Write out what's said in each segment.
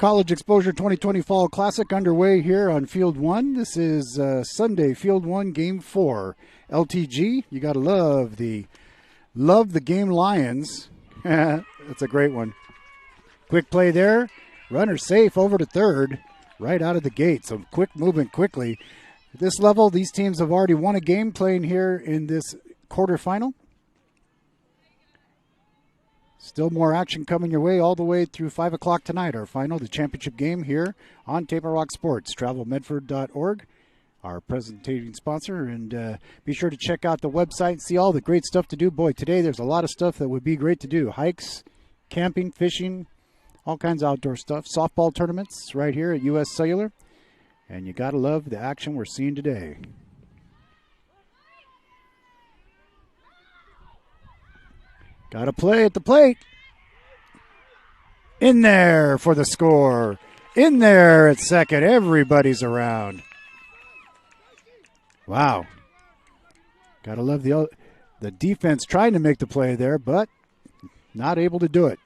College Exposure 2020 Fall Classic underway here on Field 1. This is Sunday, Field 1, Game 4. LTG, you got to love the game Lions. That's a great one. Quick play there. Runner safe over to third right out of the gate. So quick movement quickly. At this level, these teams have already won a game playing here in this quarterfinal. Still more action coming your way all the way through 5 o'clock tonight. Our final, the championship game here on Table Rock Sports. TravelMedford.org, our presenting sponsor. And be sure to check out the website and see all the great stuff to do. Boy, today there's a lot of stuff that would be great to do. Hikes, camping, fishing, all kinds of outdoor stuff. Softball tournaments right here at U.S. Cellular. And you got to love the action we're seeing today. Got to play at the plate. In there for the score. In there at second. Everybody's around. Wow. Got to love the defense trying to make the play there, but not able to do it.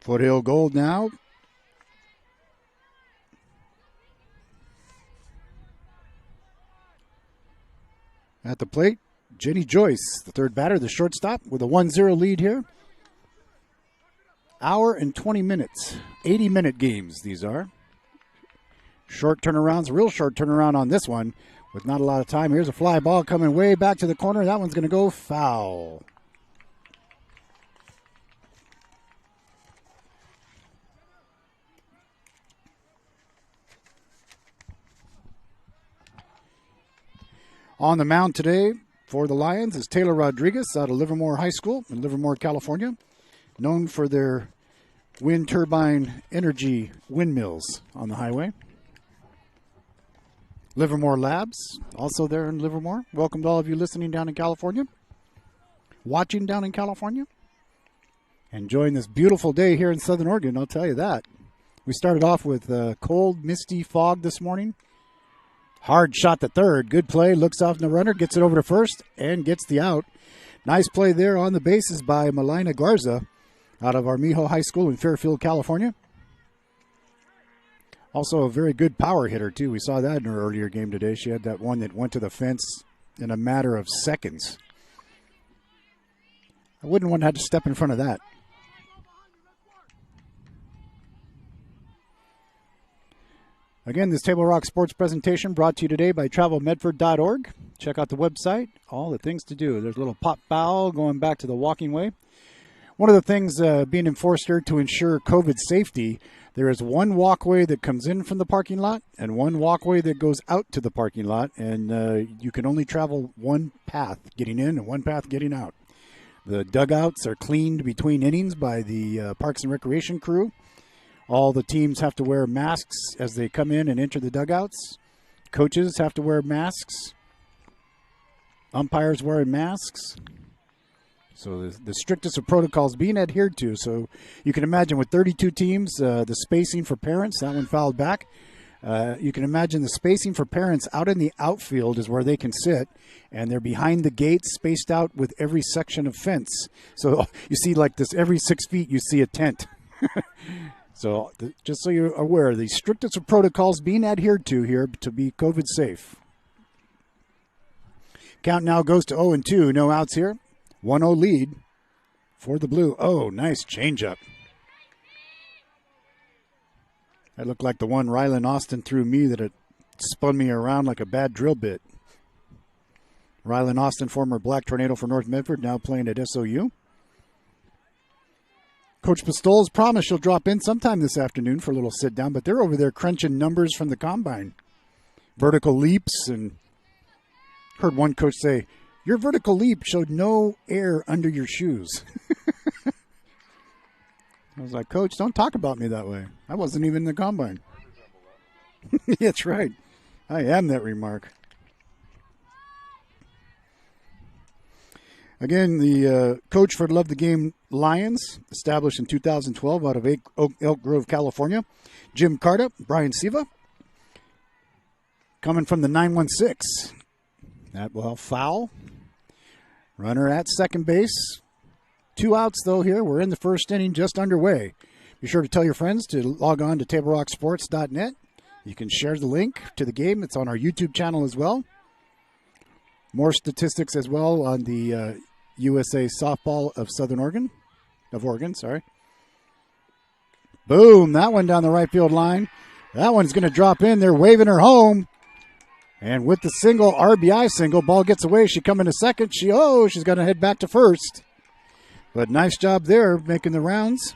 Foothill Gold now. At the plate, Jenny Joyce, the third batter, the shortstop, with a 1-0 lead here. Hour and 20 minutes. 80-minute games, these are. Short turnarounds, real short turnaround on this one with not a lot of time. Here's a fly ball coming way back to the corner. That one's going to go foul. On the mound today for the Lions is Taylor Rodriguez out of Livermore High School in Livermore, California, known for their wind turbine energy windmills on the highway. Livermore Labs, also there in Livermore. Welcome to all of you listening down in California, watching down in California, enjoying this beautiful day here in Southern Oregon, I'll tell you that. We started off with cold, misty fog this morning. Hard shot to third. Good play. Looks off the runner. Gets it over to first and gets the out. Nice play there on the bases by Melina Garza out of Armijo High School in Fairfield, California. Also a very good power hitter, too. We saw that in her earlier game today. She had that one that went to the fence in a matter of seconds. I wouldn't want to have to step in front of that. Again, this Table Rock Sports presentation brought to you today by TravelMedford.org. Check out the website, all the things to do. There's a little pop bow going back to the walking way. One of the things being enforced here to ensure COVID safety, there is one walkway that comes in from the parking lot and one walkway that goes out to the parking lot, and you can only travel one path getting in and one path getting out. The dugouts are cleaned between innings by the Parks and Recreation crew. All the teams have to wear masks as they come in and enter the dugouts. Coaches have to wear masks. Umpires wearing masks. So the strictest of protocols being adhered to. So you can imagine with 32 teams, the spacing for parents, that one fouled back. You can imagine the spacing for parents out in the outfield is where they can sit, and they're behind the gates, spaced out with every section of fence. So you see like this, every 6 feet you see a tent. So just so you're aware, the strictest of protocols being adhered to here to be COVID safe. Count now goes to 0-2. No outs here. 1-0 lead for the Blue. Oh, nice changeup. That looked like the one Rylan Austin threw me that it spun me around like a bad drill bit. Rylan Austin, former Black Tornado for North Medford, now playing at SOU. Coach Pistoles promised she'll drop in sometime this afternoon for a little sit down, but they're over there crunching numbers from the combine. Vertical leaps, and heard one coach say, "Your vertical leap showed no air under your shoes." I was like, "Coach, don't talk about me that way. I wasn't even in the combine." That's right. I am that remark. Again, the coach for Love the Game Lions, established in 2012 out of Elk Grove, California, Jim Carta, Brian Siva, coming from the 916. That will foul. Runner at second base. 2 outs, though, here. We're in the first inning, just underway. Be sure to tell your friends to log on to TableRockSports.net. You can share the link to the game. It's on our YouTube channel as well. More statistics as well on the USA Softball of Oregon. Boom, that one down the right field line. That one's going to drop in. They're waving her home. And with the single, RBI single, ball gets away. She coming to second. She's going to head back to first. But nice job there making the rounds.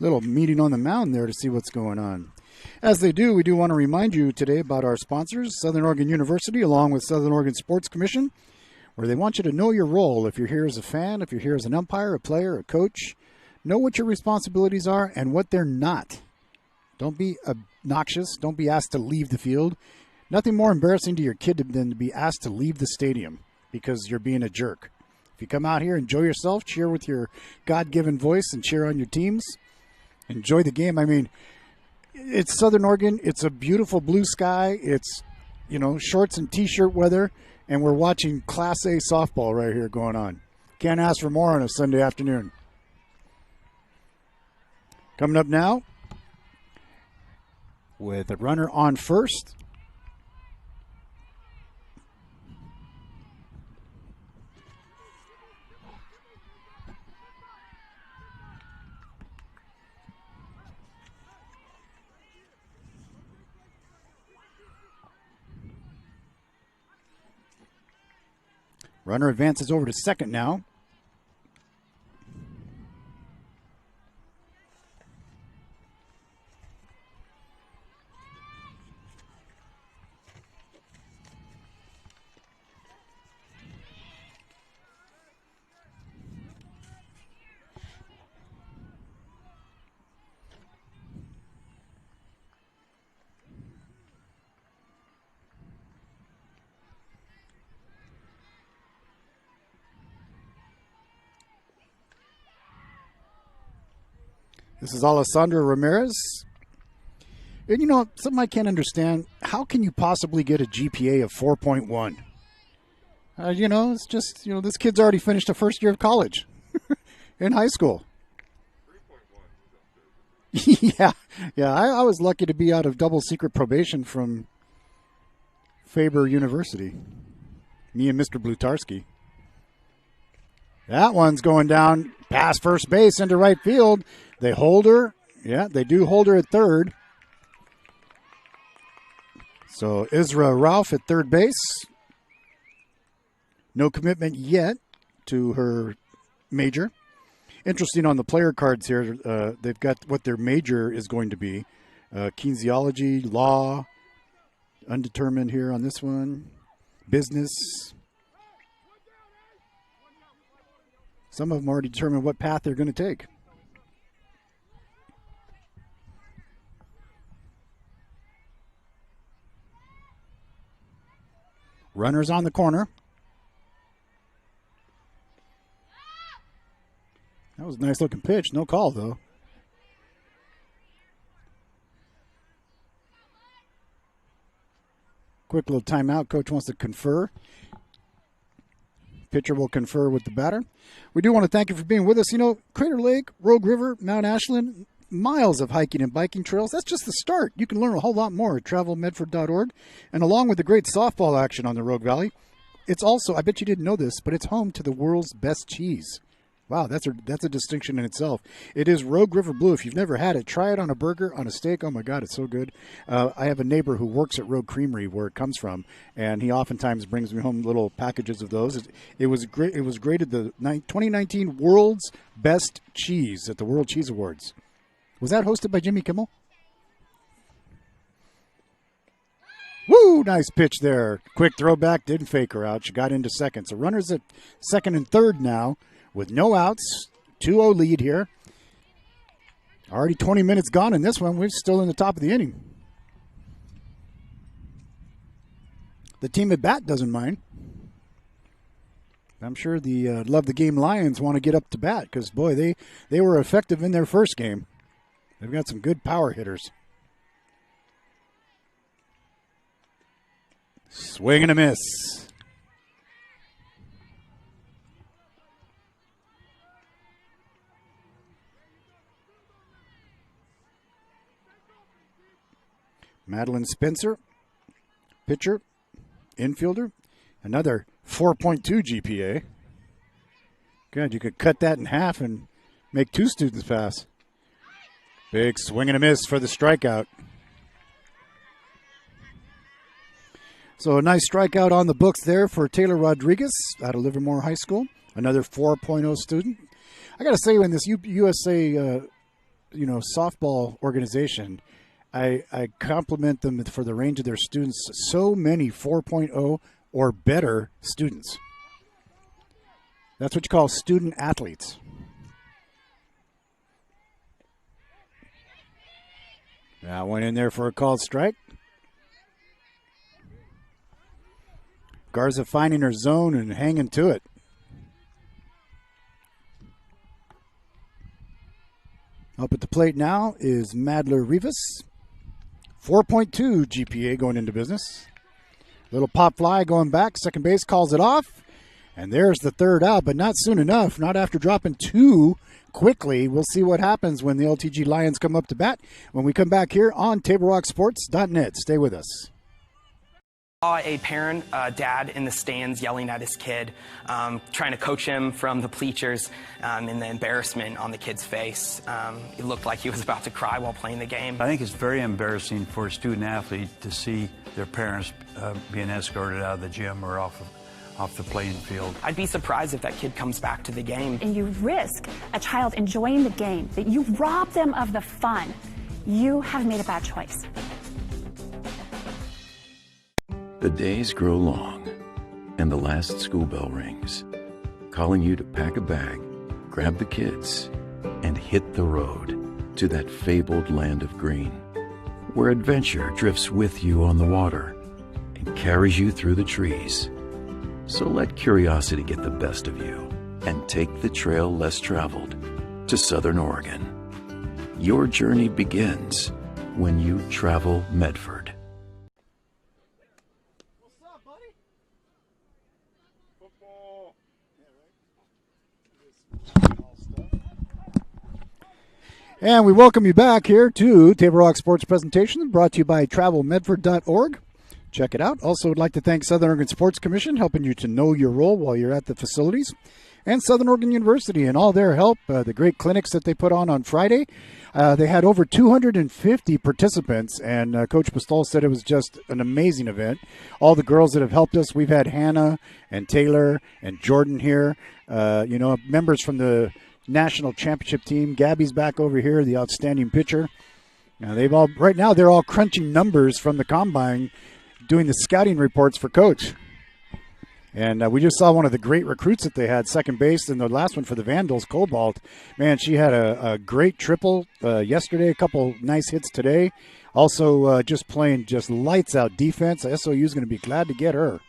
Little meeting on the mound there to see what's going on. As they do, we do want to remind you today about our sponsors, Southern Oregon University, along with Southern Oregon Sports Commission, where they want you to know your role. If you're here as a fan, if you're here as an umpire, a player, a coach, know what your responsibilities are and what they're not. Don't be obnoxious. Don't be asked to leave the field. Nothing more embarrassing to your kid than to be asked to leave the stadium because you're being a jerk. If you come out here, enjoy yourself, cheer with your God-given voice, and cheer on your teams. Enjoy the game. I mean, it's Southern Oregon. It's a beautiful blue sky. It's, shorts and T-shirt weather, and we're watching Class A softball right here going on. Can't ask for more on a Sunday afternoon. Coming up now with a runner on first. Runner advances over to second now. This is Alessandro Ramirez. And something I can't understand, how can you possibly get a GPA of 4.1? It's just, this kid's already finished the first year of college in high school. 3.1. Yeah. I was lucky to be out of double secret probation from Faber University. Me and Mr. Blutarski. That one's going down past first base into right field. They hold her. Yeah, they do hold her at third. So Isra Ralph at third base. No commitment yet to her major. Interesting on the player cards here. They've got what their major is going to be. Kinesiology, law, undetermined here on this one. Business. Some of them already determined what path they're going to take. Runners on the corner. That was a nice looking pitch. No call, though. Quick little timeout. Coach wants to confer. Pitcher will confer with the batter. We do want to thank you for being with us. Crater Lake, Rogue River, Mount Ashland, miles of hiking and biking trails. That's just the start. You can learn a whole lot more at travelmedford.org. And along with the great softball action on the Rogue Valley, it's also, I bet you didn't know this, but it's home to the world's best cheese. Wow, that's a distinction in itself. It is Rogue River Blue. If you've never had it, try it on a burger, on a steak. Oh my God, it's so good. I have a neighbor who works at Rogue Creamery, where it comes from, and he oftentimes brings me home little packages of those. It was great. It was graded the 2019 World's Best Cheese at the World Cheese Awards. Was that hosted by Jimmy Kimmel? Woo! Nice pitch there. Quick throwback. Didn't fake her out. She got into second. So runners at second and third now with no outs. 2-0 lead here. Already 20 minutes gone in this one. We're still in the top of the inning. The team at bat doesn't mind. I'm sure the Love the Game Lions want to get up to bat because, boy, they were effective in their first game. They've got some good power hitters. Swing and a miss. Madeline Spencer, pitcher, infielder, another 4.2 GPA. Good, you could cut that in half and make two students pass. Big swing and a miss for the strikeout. So a nice strikeout on the books there for Taylor Rodriguez out of Livermore High School. Another 4.0 student. I got to say, in this USA, softball organization, I compliment them for the range of their students. So many 4.0 or better students. That's what you call student athletes. That went in there for a called strike. Garza finding her zone and hanging to it. Up at the plate now is Madler Rivas. 4.2 GPA going into business. Little pop fly going back. Second base calls it off. And there's the third out, but not soon enough. Not after dropping two quickly. We'll see what happens when the LTG Lions come up to bat when we come back here on TableRockSports.net. Stay with us. A parent, dad in the stands yelling at his kid, trying to coach him from the bleachers, and the embarrassment on the kid's face. It looked like he was about to cry while playing the game. I think it's very embarrassing for a student athlete to see their parents being escorted out of the gym or off the playing field. I'd be surprised if that kid comes back to the game. And you risk a child enjoying the game, that you rob them of the fun. You have made a bad choice. The days grow long, and the last school bell rings, calling you to pack a bag, grab the kids, and hit the road to that fabled land of green, where adventure drifts with you on the water and carries you through the trees. So let curiosity get the best of you and take the trail less traveled to Southern Oregon. Your journey begins when you travel Medford. And we welcome you back here to Table Rock Sports Presentation, brought to you by TravelMedford.org. Check it out. Also, would like to thank Southern Oregon Sports Commission, helping you to know your role while you're at the facilities, and Southern Oregon University and all their help, the great clinics that they put on Friday. They had over 250 participants, and Coach Pistol said it was just an amazing event. All the girls that have helped us, we've had Hannah and Taylor and Jordan here, members from the national championship team. Gabby's back over here, the outstanding pitcher. Right now they're all crunching numbers from the combine, doing the scouting reports for Coach. And we just saw one of the great recruits that they had, second base, and the last one for the Vandals, Cobalt. Man, she had a great triple yesterday, a couple nice hits today. Also just playing just lights out defense. SOU is going to be glad to get her.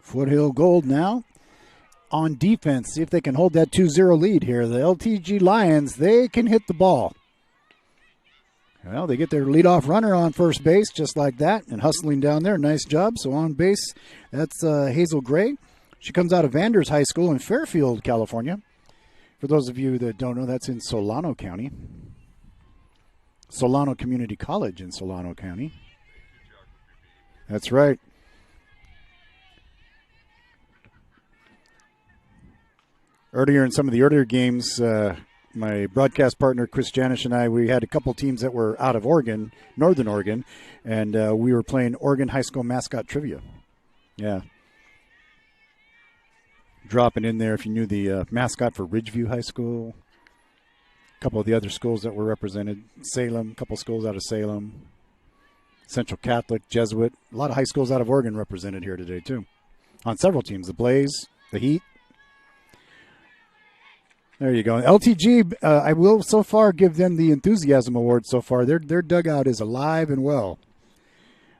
Foothill Gold now on defense. See if they can hold that 2-0 lead here. The LTG Lions, they can hit the ball. Well, they get their leadoff runner on first base just like that and hustling down there. Nice job. So on base, that's Hazel Gray. She comes out of Vanders High School in Fairfield, California. For those of you that don't know, that's in Solano County. Solano Community College in Solano County. That's right. Earlier in some of the earlier games, my broadcast partner, Chris Janish, and I, we had a couple teams that were out of Oregon, Northern Oregon, and we were playing Oregon High School mascot trivia. Yeah. Dropping in there if you knew the mascot for Ridgeview High School. A couple of the other schools that were represented. Salem, a couple schools out of Salem. Central Catholic, Jesuit. A lot of high schools out of Oregon represented here today, too. On several teams. The Blaze, the Heat. There you go. LTG, I will so far give them the Enthusiasm Award so far. Their dugout is alive and well.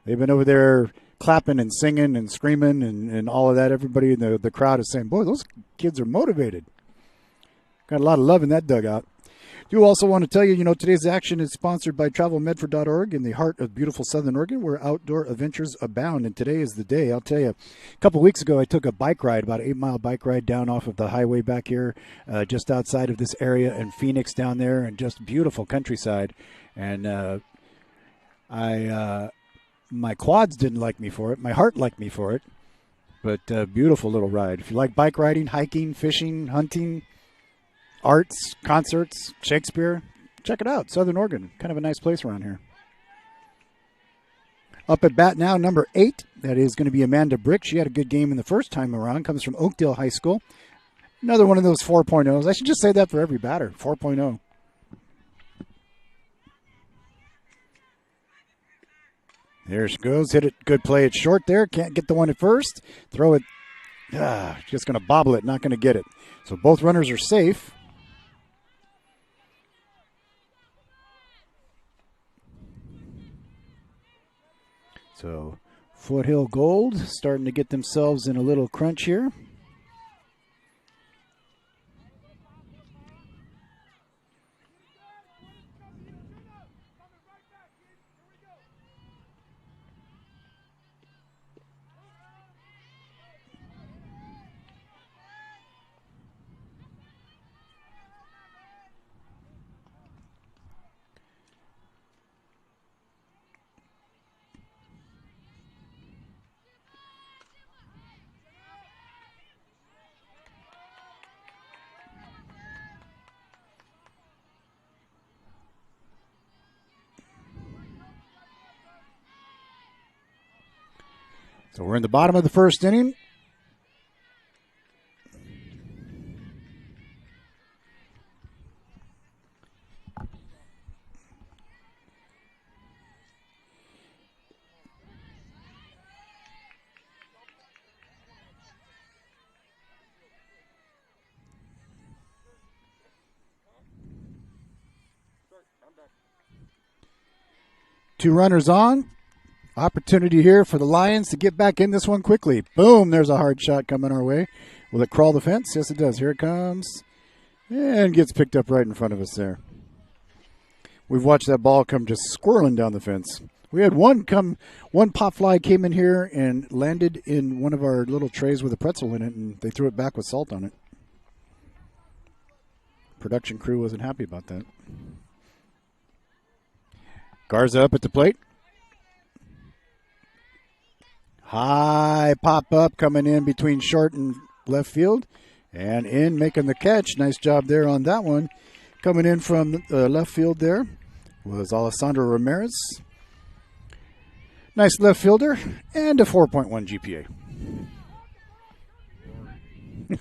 They've been over there clapping and singing and screaming and all of that. Everybody in the crowd is saying, boy, those kids are motivated. Got a lot of love in that dugout. Do also want to tell you, today's action is sponsored by TravelMedford.org in the heart of beautiful Southern Oregon, where outdoor adventures abound. And today is the day. I'll tell you, a couple weeks ago, I took a bike ride, about an 8-mile bike ride down off of the highway back here, just outside of this area in Phoenix down there, and just beautiful countryside. And my quads didn't like me for it. My heart liked me for it. But beautiful little ride. If you like bike riding, hiking, fishing, hunting, arts, concerts, Shakespeare, check it out. Southern Oregon, kind of a nice place around here. Up at bat now, number 8. That is going to be Amanda Brick. She had a good game in the first time around. Comes from Oakdale High School. Another one of those 4.0s. I should just say that for every batter, 4.0. There she goes. Hit it. Good play at short there. Can't get the one at first. Throw it. Just going to bobble it. Not going to get it. So both runners are safe. So Foothill Gold starting to get themselves in a little crunch here. So we're in the bottom of the first inning. Two runners on. Opportunity here for the Lions to get back in this one quickly. Boom, there's a hard shot coming our way. Will it crawl the fence? Yes, it does. Here it comes. And gets picked up right in front of us there. We've watched that ball come just squirreling down the fence. We had one pop fly came in here and landed in one of our little trays with a pretzel in it, and they threw it back with salt on it. Production crew wasn't happy about that. Garza up at the plate. High pop-up coming in between short and left field. And in making the catch. Nice job there on that one. Coming in from left field there was Alessandro Ramirez. Nice left fielder. And a 4.1 GPA.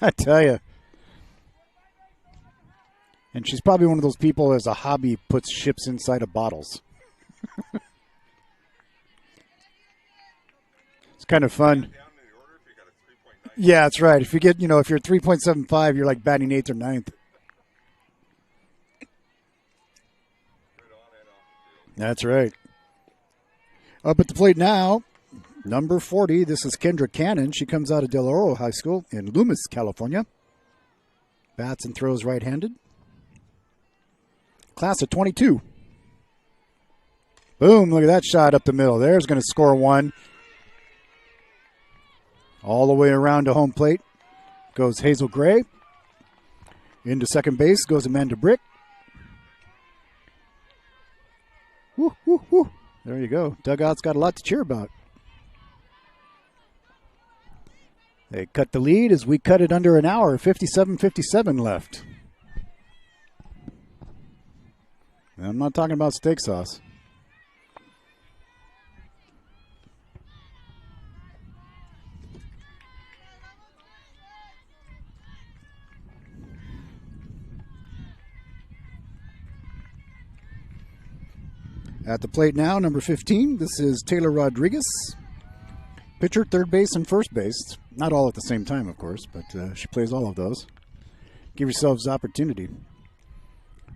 I tell you. And she's probably one of those people as a hobby puts ships inside of bottles. It's kind of fun. Yeah, that's right. If you get, if you're 3.75, you're like batting 8th or 9th. That's right. Up at the plate now, number 40. This is Kendra Cannon. She comes out of Del Oro High School in Loomis, California. Bats and throws right-handed. Class of 22. Boom, look at that shot up the middle. There's going to score one. All the way around to home plate goes Hazel Gray. Into second base goes Amanda Brick. Woo, woo, woo. There you go. Dugout's got a lot to cheer about. They cut the lead as we cut it under an hour. 57:57 left. And I'm not talking about steak sauce. At the plate now, number 15, this is Taylor Rodriguez. Pitcher, third base, and first base. Not all at the same time, of course, but she plays all of those. Give yourselves opportunity.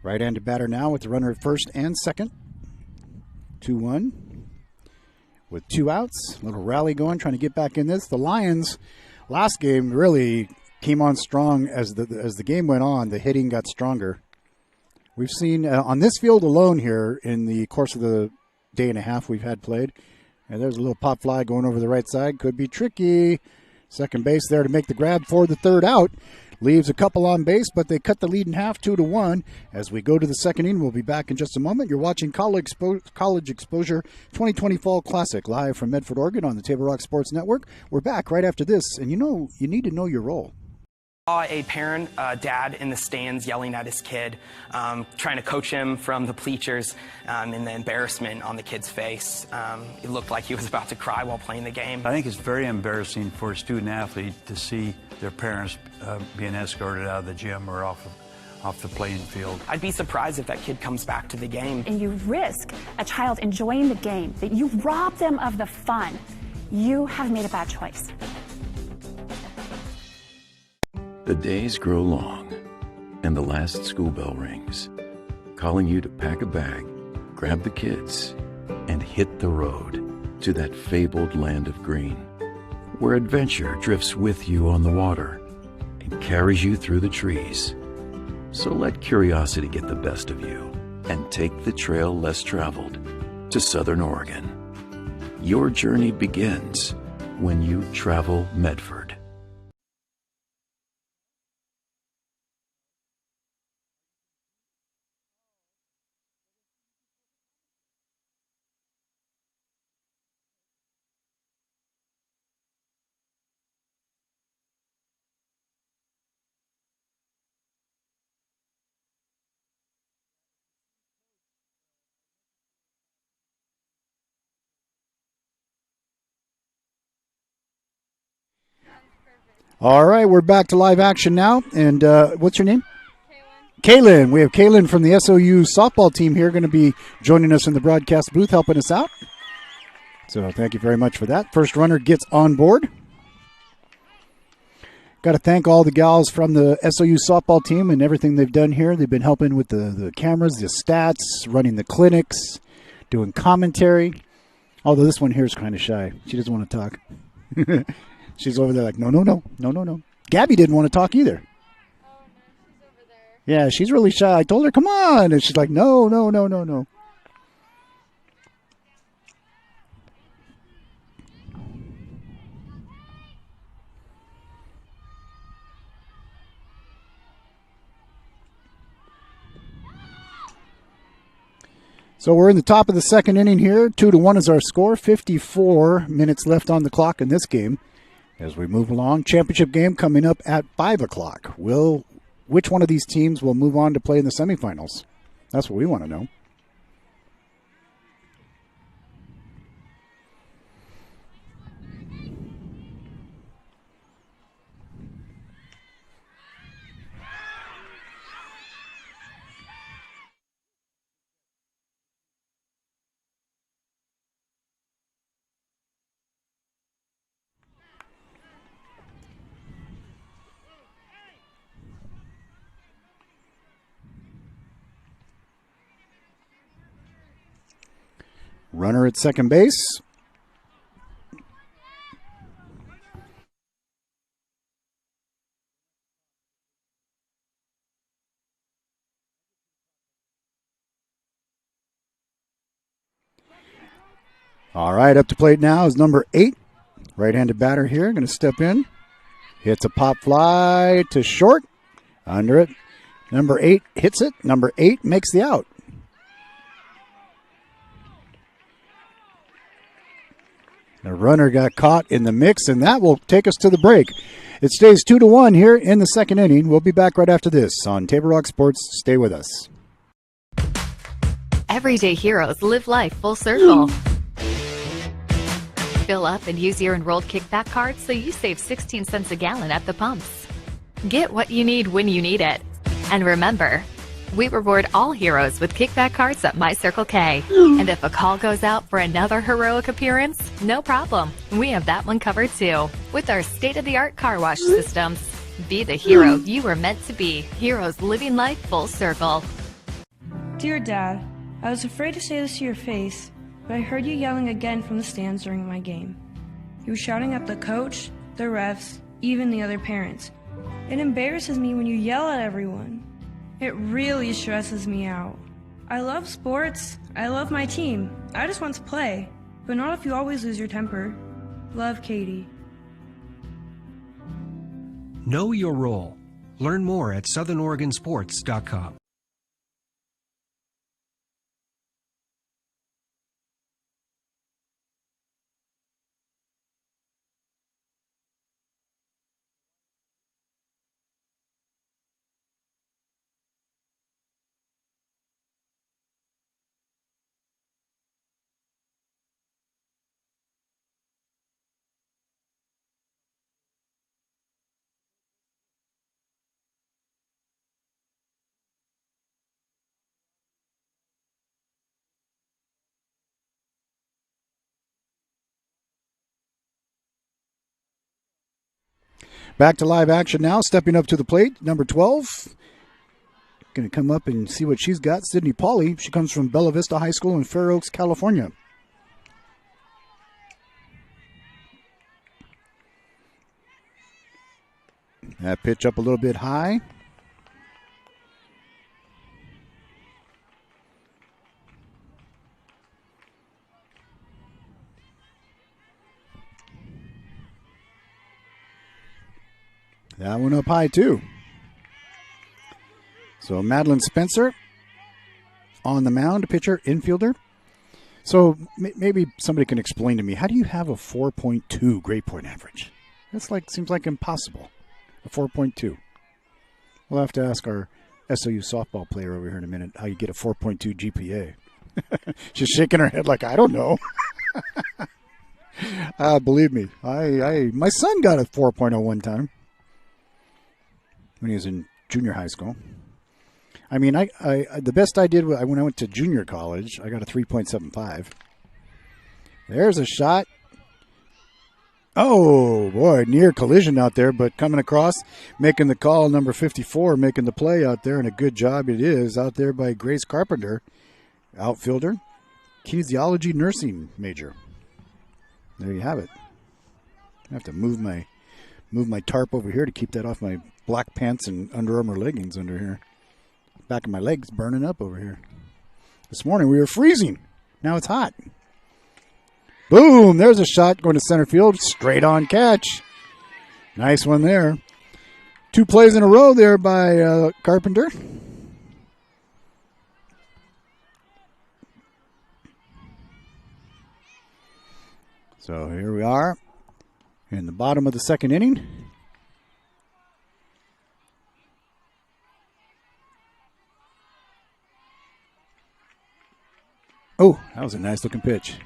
Right-handed batter now with the runner at first and second. 2-1. With 2 outs. A little rally going, trying to get back in this. The Lions, last game, really came on strong as the game went on. The hitting got stronger. We've seen on this field alone here in the course of the day and a half we've had played. And there's a little pop fly going over the right side. Could be tricky. Second base there to make the grab for the third out. Leaves a couple on base, but they cut the lead in half, 2-1. As we go to the second inning, we'll be back in just a moment. You're watching College Exposure 2020 Fall Classic live from Medford, Oregon on the Table Rock Sports Network. We're back right after this, and you need to know your role. Saw a parent, dad in the stands yelling at his kid, trying to coach him from the bleachers, and the embarrassment on the kid's face. It looked like he was about to cry while playing the game. I think it's very embarrassing for a student athlete to see their parents being escorted out of the gym or off the playing field. I'd be surprised if that kid comes back to the game. And you risk a child enjoying the game, that you rob them of the fun. You have made a bad choice. The days grow long, and the last school bell rings, calling you to pack a bag, grab the kids, and hit the road to that fabled land of green, where adventure drifts with you on the water and carries you through the trees. So let curiosity get the best of you and take the trail less traveled to Southern Oregon. Your journey begins when you travel Medford. All right, we're back to live action now. And what's your name? Kaylin. We have Kaylin from the SOU softball team here going to be joining us in the broadcast booth, helping us out. So thank you very much for that. First runner gets on board. Got to thank all the gals from the SOU softball team and everything they've done here. They've been helping with the cameras, the stats, running the clinics, doing commentary. Although this one here is kind of shy. She doesn't want to talk. She's over there like, no. Gabby didn't want to talk either. Oh, no, she's over there. Yeah, she's really shy. I told her, come on. And she's like, no. So we're in the top of the second inning here. 2-1 is our score. 54 minutes left on the clock in this game. As we move along, championship game coming up at 5 o'clock. Which one of these teams will move on to play in the semifinals? That's what we want to know. Runner at second base. All right, up to plate now is number 8. Right-handed batter here, going to step in. Hits a pop fly to short. Under it. Number 8 hits it. Number 8 makes the out. The runner got caught in the mix, and that will take us to the break. It stays 2-1 here in the second inning. We'll be back right after this on Table Rock Sports. Stay with us. Everyday heroes live life full circle. Fill up and use your enrolled kickback card so you save 16 cents a gallon at the pumps. Get what you need when you need it. And remember, we reward all heroes with kickback cards at My Circle K. And if a call goes out for another heroic appearance, no problem. We have that one covered too. With our state-of-the-art car wash systems. Be the hero you were meant to be. Heroes living life full circle. Dear Dad, I was afraid to say this to your face, but I heard you yelling again from the stands during my game. You were shouting at the coach, the refs, even the other parents. It embarrasses me when you yell at everyone. It really stresses me out. I love sports. I love my team. I just want to play, but not if you always lose your temper. Love, Katie. Know your role. Learn more at SouthernOregonSports.com. Back to live action now. Stepping up to the plate, number 12. Going to come up and see what she's got. Sydney Pauley. She comes from Bella Vista High School in Fair Oaks, California. That pitch up a little bit high. That one up high, too. So Madeline Spencer on the mound, pitcher, infielder. So maybe somebody can explain to me, how do you have a 4.2 grade point average? That's seems like impossible. A 4.2. We'll have to ask our SOU softball player over here in a minute how you get a 4.2 GPA. She's shaking her head like, I don't know. Believe me, my son got a 4.0 one time when he was in junior high school. I mean, I the best I did when I went to junior college, I got a 3.75. There's a shot. Oh, boy, near collision out there, but coming across, making the call, number 54, making the play out there, and a good job it is out there by Grace Carpenter, outfielder, kinesiology nursing major. There you have it. I have to move my tarp over here to keep that off my black pants and Under Armour leggings under here. Back of my legs burning up over here. This morning we were freezing. Now it's hot. Boom! There's a shot going to center field. Straight on catch. Nice one there. 2 plays in a row there by Carpenter. So here we are in the bottom of the second inning. Oh, that was a nice looking pitch.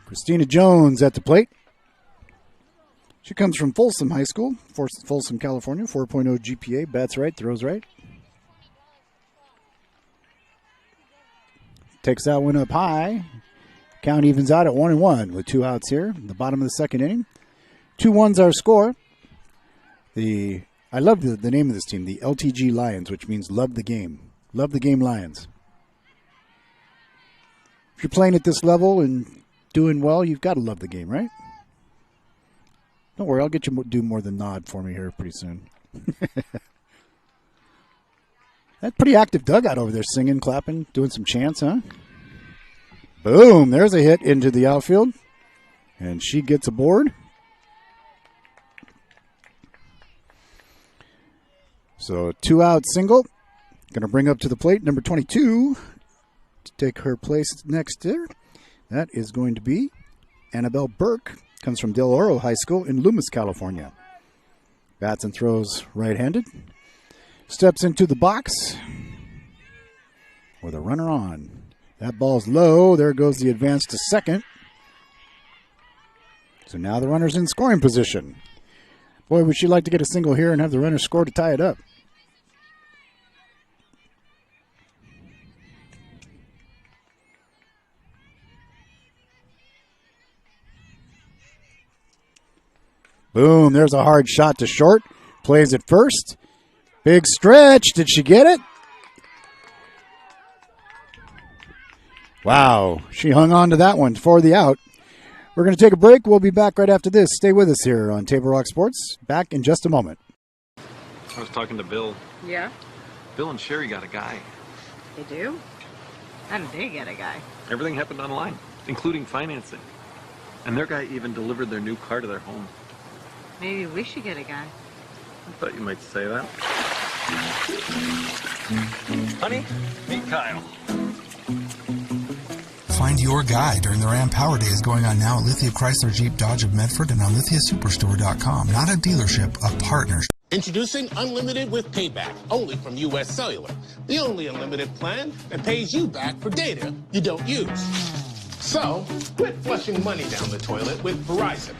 Christina Jones at the plate. She comes from Folsom High School, Folsom, California, 4.0 GPA, bats right, throws right. Takes that one up high. Count evens out at 1-1 with 2 outs here in the bottom of the second inning. 2-1's our score. I love the name of this team, the LTG Lions, which means love the game. Love the game Lions. If you're playing at this level and doing well, you've got to love the game, right? Don't worry, I'll get you to do more than nod for me here pretty soon. That's pretty active dugout over there, singing, clapping, doing some chants, huh? Boom, there's a hit into the outfield. And she gets aboard. So 2-out single. Going to bring up to the plate number 22 to take her place next there. That is going to be Annabelle Burke. Comes from Del Oro High School in Loomis, California. Bats and throws right-handed. Steps into the box with a runner on. That ball's low. There goes the advance to second. So now the runner's in scoring position. Boy, would she like to get a single here and have the runner score to tie it up. Boom, there's a hard shot to short. Plays it first. Big stretch. Did she get it? Wow, she hung on to that one for the out. We're going to take a break. We'll be back right after this. Stay with us here on Table Rock Sports. Back in just a moment. I was talking to Bill. Yeah? Bill and Sherry got a guy. They do? How did they get a guy? Everything happened online, including financing. And their guy even delivered their new car to their home. Maybe we should get a guy. I thought you might say that. Honey, meet Kyle. Find your guy during the Ram Power Days going on now at Lithia Chrysler Jeep Dodge of Medford and on lithiasuperstore.com. Not a dealership, a partnership. Introducing Unlimited with Payback, only from U.S. Cellular. The only unlimited plan that pays you back for data you don't use. So, quit flushing money down the toilet with Verizon.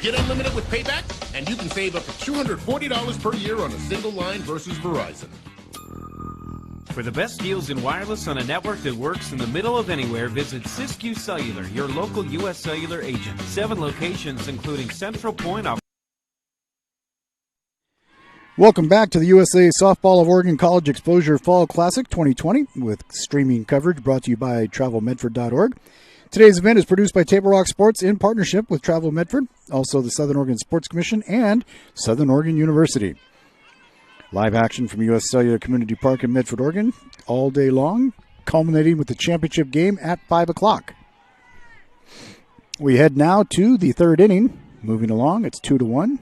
Get Unlimited with Payback, and you can save up to $240 per year on a single line versus Verizon. For the best deals in wireless on a network that works in the middle of anywhere, visit Siskiyou Cellular, your local U.S. Cellular agent. 7 locations, including Central Point. Welcome back to the USA Softball of Oregon College Exposure Fall Classic 2020 with streaming coverage brought to you by TravelMedford.org. Today's event is produced by Table Rock Sports in partnership with Travel Medford, also the Southern Oregon Sports Commission, and Southern Oregon University. Live action from U.S. Cellular Community Park in Medford, Oregon, all day long, culminating with the championship game at 5 o'clock. We head now to the third inning. Moving along, it's 2-1.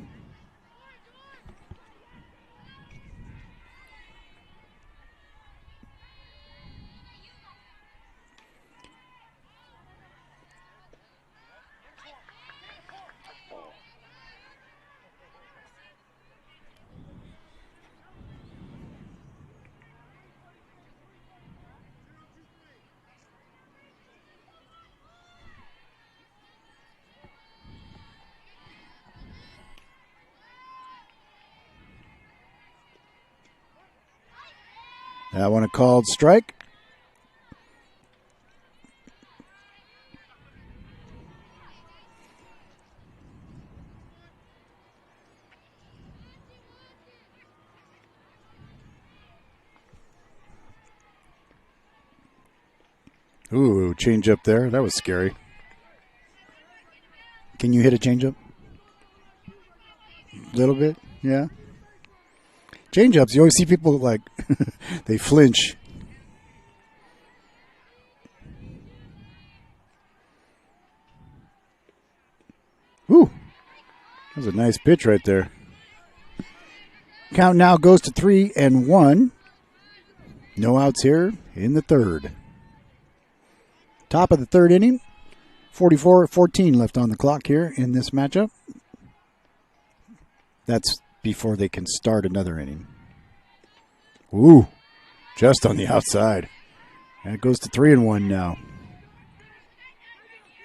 That one a called strike. Ooh, change up there. That was scary. Can you hit a change up? A little bit, yeah. Change-ups, you always see people like, they flinch. Ooh, that was a nice pitch right there. Count now goes to 3-1. No outs here in the third. Top of the third inning. 44-14 left on the clock here in this matchup. That's before they can start another inning. Ooh, just on the outside. And it goes to 3-1 now.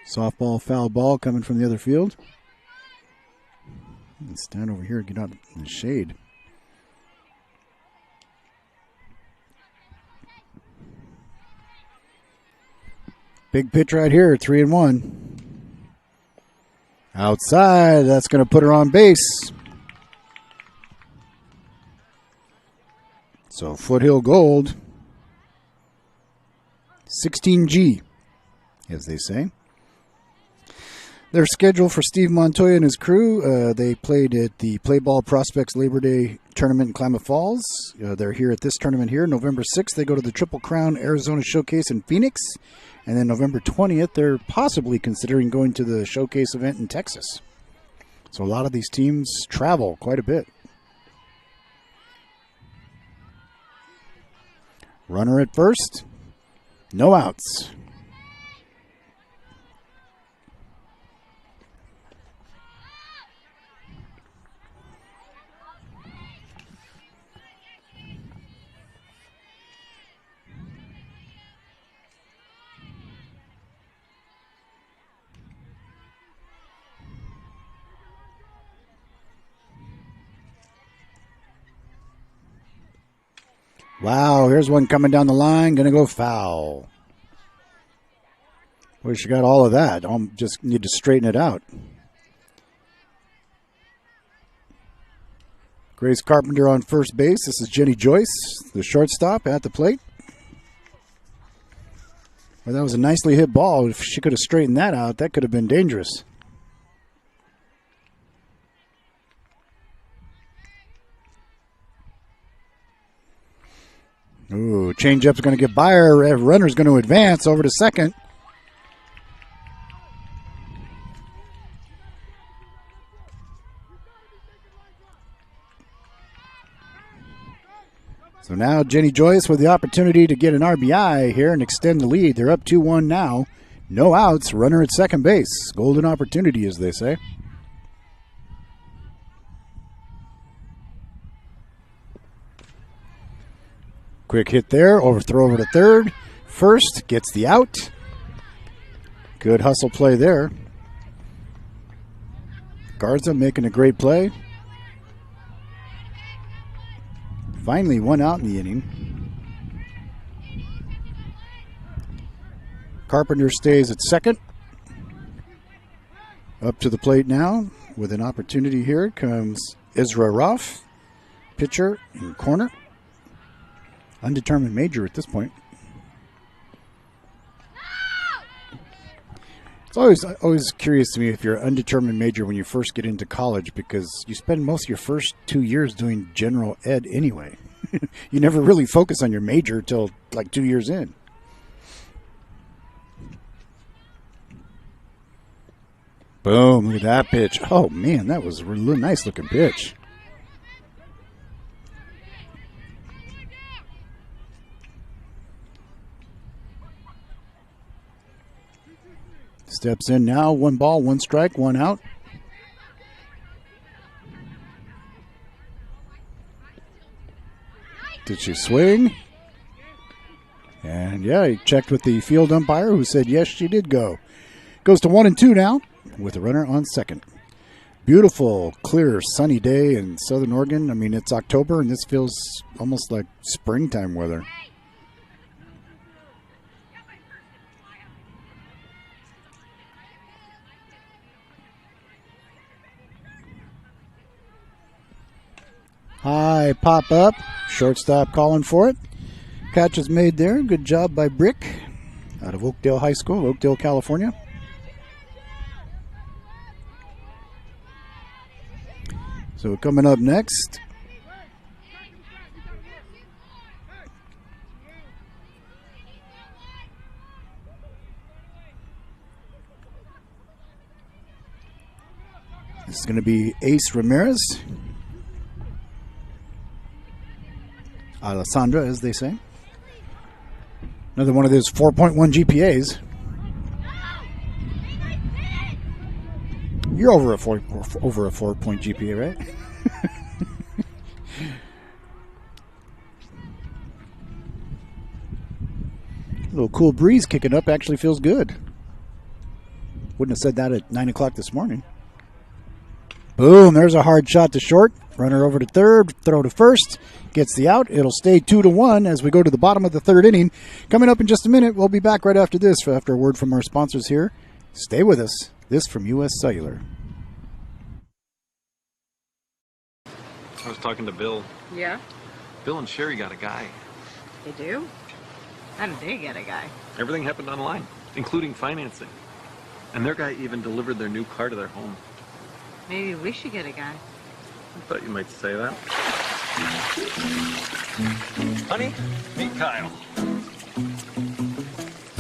Softball, foul ball coming from the other field. Stand over here and get out in the shade. Big pitch right here, 3-1. Outside, that's going to put her on base. So Foothill Gold, 16G, as they say. Their schedule for Steve Montoya and his crew, they played at the Play Ball Prospects Labor Day tournament in Klamath Falls. They're here at this tournament here. November 6th, they go to the Triple Crown Arizona Showcase in Phoenix. And then November 20th, they're possibly considering going to the Showcase event in Texas. So a lot of these teams travel quite a bit. Runner at first. No outs. Wow, here's one coming down the line. Going to go foul. Wish you got all of that. I'll just need to straighten it out. Grace Carpenter on first base. This is Jenny Joyce, the shortstop at the plate. Well, that was a nicely hit ball. If she could have straightened that out, that could have been dangerous. Ooh, changeup's going to get by her. Runner's going to advance over to second. So now Jenny Joyce with the opportunity to get an RBI here and extend the lead. They're up 2-1 now. No outs. Runner at second base. Golden opportunity, as they say. Quick hit there, overthrow over to third. First gets the out. Good hustle play there. Garza making a great play. Finally one out in the inning. Carpenter stays at second. Up to the plate now with an opportunity here comes Ezra Ruff, pitcher in corner. Undetermined major at this point. It's always curious to me if you're an undetermined major when you first get into college, because you spend most of your first 2 years doing general ed anyway. You never really focus on your major till like 2 years in. Boom, look at that pitch. Oh man, that was a really nice looking pitch. Steps in now, 1 ball, 1 strike, 1 out. Did she swing? And yeah, he checked with the field umpire who said yes, she did go. Goes to 1-2 now with a runner on second. Beautiful, clear, sunny day in Southern Oregon. I mean, it's October and this feels almost like springtime weather. High pop up. Shortstop calling for it. Catch is made there. Good job by Brick out of Oakdale High School, Oakdale, California. So coming up next, this is going to be Ace Ramirez. Alessandra, as they say. Another one of those 4.1 GPAs. You're over a 4-point GPA, right? A little cool breeze kicking up actually feels good. Wouldn't have said that at 9 o'clock this morning. Boom, there's a hard shot to short. Runner over to third, throw to first. Gets the out. It'll stay 2-1 as we go to the bottom of the third inning. Coming up in just a minute, we'll be back right after this, after a word from our sponsors here. Stay with us. This from U.S. Cellular. I was talking to Bill. Yeah? Bill and Sherry got a guy. They do? How did they get a guy? Everything happened online, including financing. And their guy even delivered their new car to their home. Maybe we should get a guy. I thought you might say that. Honey, meet Kyle.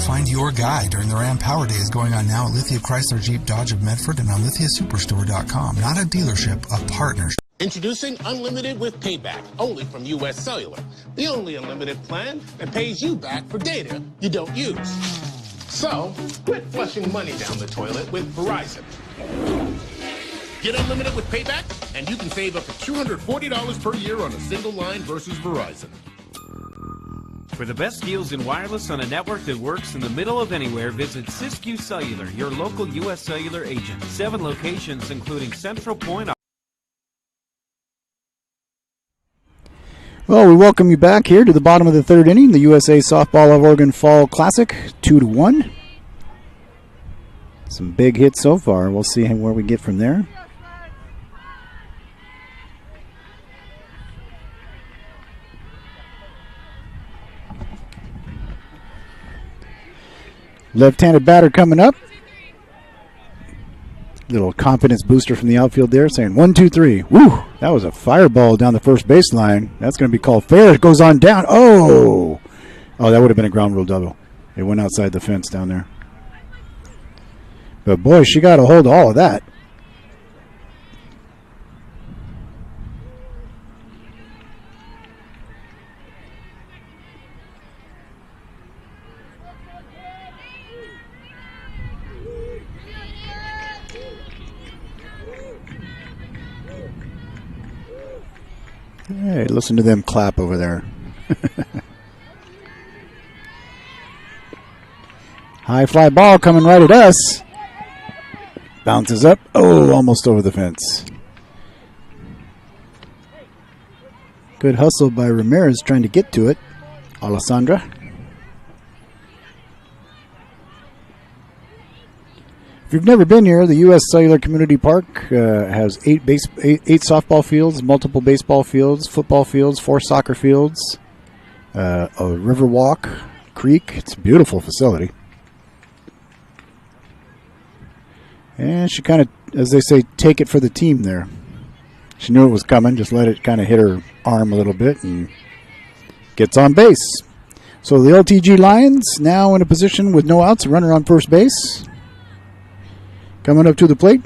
Find your guy during the Ram Power Days going on now at Lithia Chrysler Jeep Dodge of Medford and on lithiasuperstore.com. Not a dealership, a partnership. Introducing Unlimited with Payback, only from U.S. Cellular. The only unlimited plan that pays you back for data you don't use. So, quit flushing money down the toilet with Verizon. Get Unlimited with Payback, and you can save up to $240 per year on a single line versus Verizon. For the best deals in wireless on a network that works in the middle of anywhere, visit Siskiyou Cellular, your local U.S. Cellular agent. 7 locations, including Central Point. Well, we welcome you back here to the bottom of the third inning, the USA Softball of Oregon Fall Classic, 2-1. Some big hits so far. We'll see where we get from there. Left-handed batter coming up. Little confidence booster from the outfield there, saying 1, 2, 3. Woo! That was a fireball down the first baseline. That's going to be called fair. It goes on down. Oh! Oh, that would have been a ground rule double. It went outside the fence down there. But boy, she got a hold of all of that. Hey, listen to them clap over there. High fly ball coming right at us. Bounces up. Oh, almost over the fence. Good hustle by Ramirez trying to get to it. Alessandra. If you've never been here, the U.S. Cellular Community Park has 8 softball fields, multiple baseball fields, football fields, 4 soccer fields, a river walk, creek. It's a beautiful facility. And she kind of, as they say, take it for the team there. She knew it was coming, just let it kind of hit her arm a little bit and gets on base. So the LTG Lions now in a position with no outs, a runner on first base. Coming up to the plate.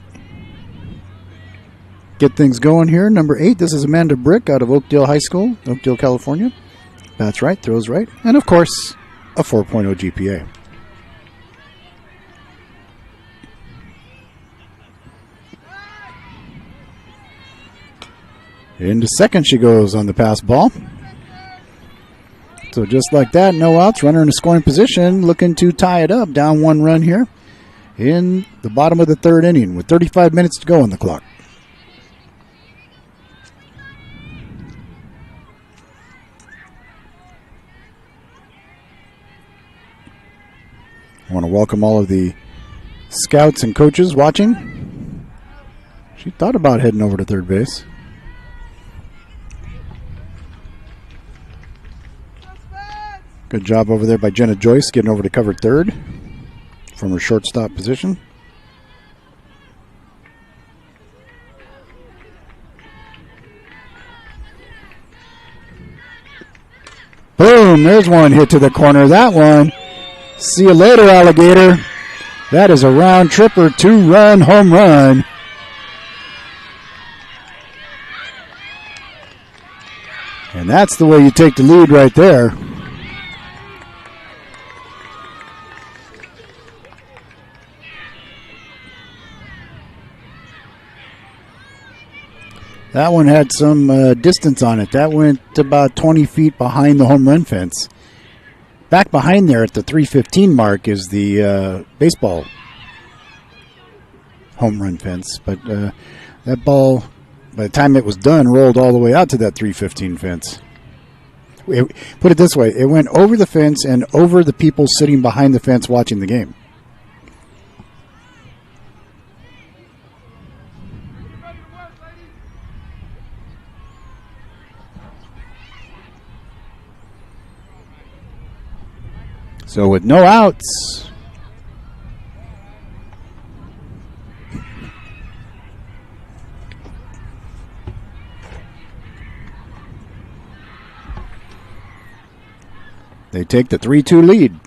Get things going here. Number 8, this is Amanda Brick out of Oakdale High School, Oakdale, California. That's right, throws right. And of course, a 4.0 GPA. Into second she goes on the pass ball. So just like that, no outs, runner in a scoring position, looking to tie it up. Down 1 run here in the bottom of the third inning with 35 minutes to go on the clock. I want to welcome all of the scouts and coaches watching. She thought about heading over to third base. Good job over there by Jenna Joyce getting over to cover third from her shortstop position. Boom, there's one hit to the corner. That one. See you later, alligator. That is a round tripper, 2-run home run. And that's the way you take the lead right there. That one had some distance on it. That went about 20 feet behind the home run fence. Back behind there at the 315 mark is the baseball home run fence. But that ball, by the time it was done, rolled all the way out to that 315 fence. Put it this way, it went over the fence and over the people sitting behind the fence watching the game. So with no outs, They take the 3-2 lead.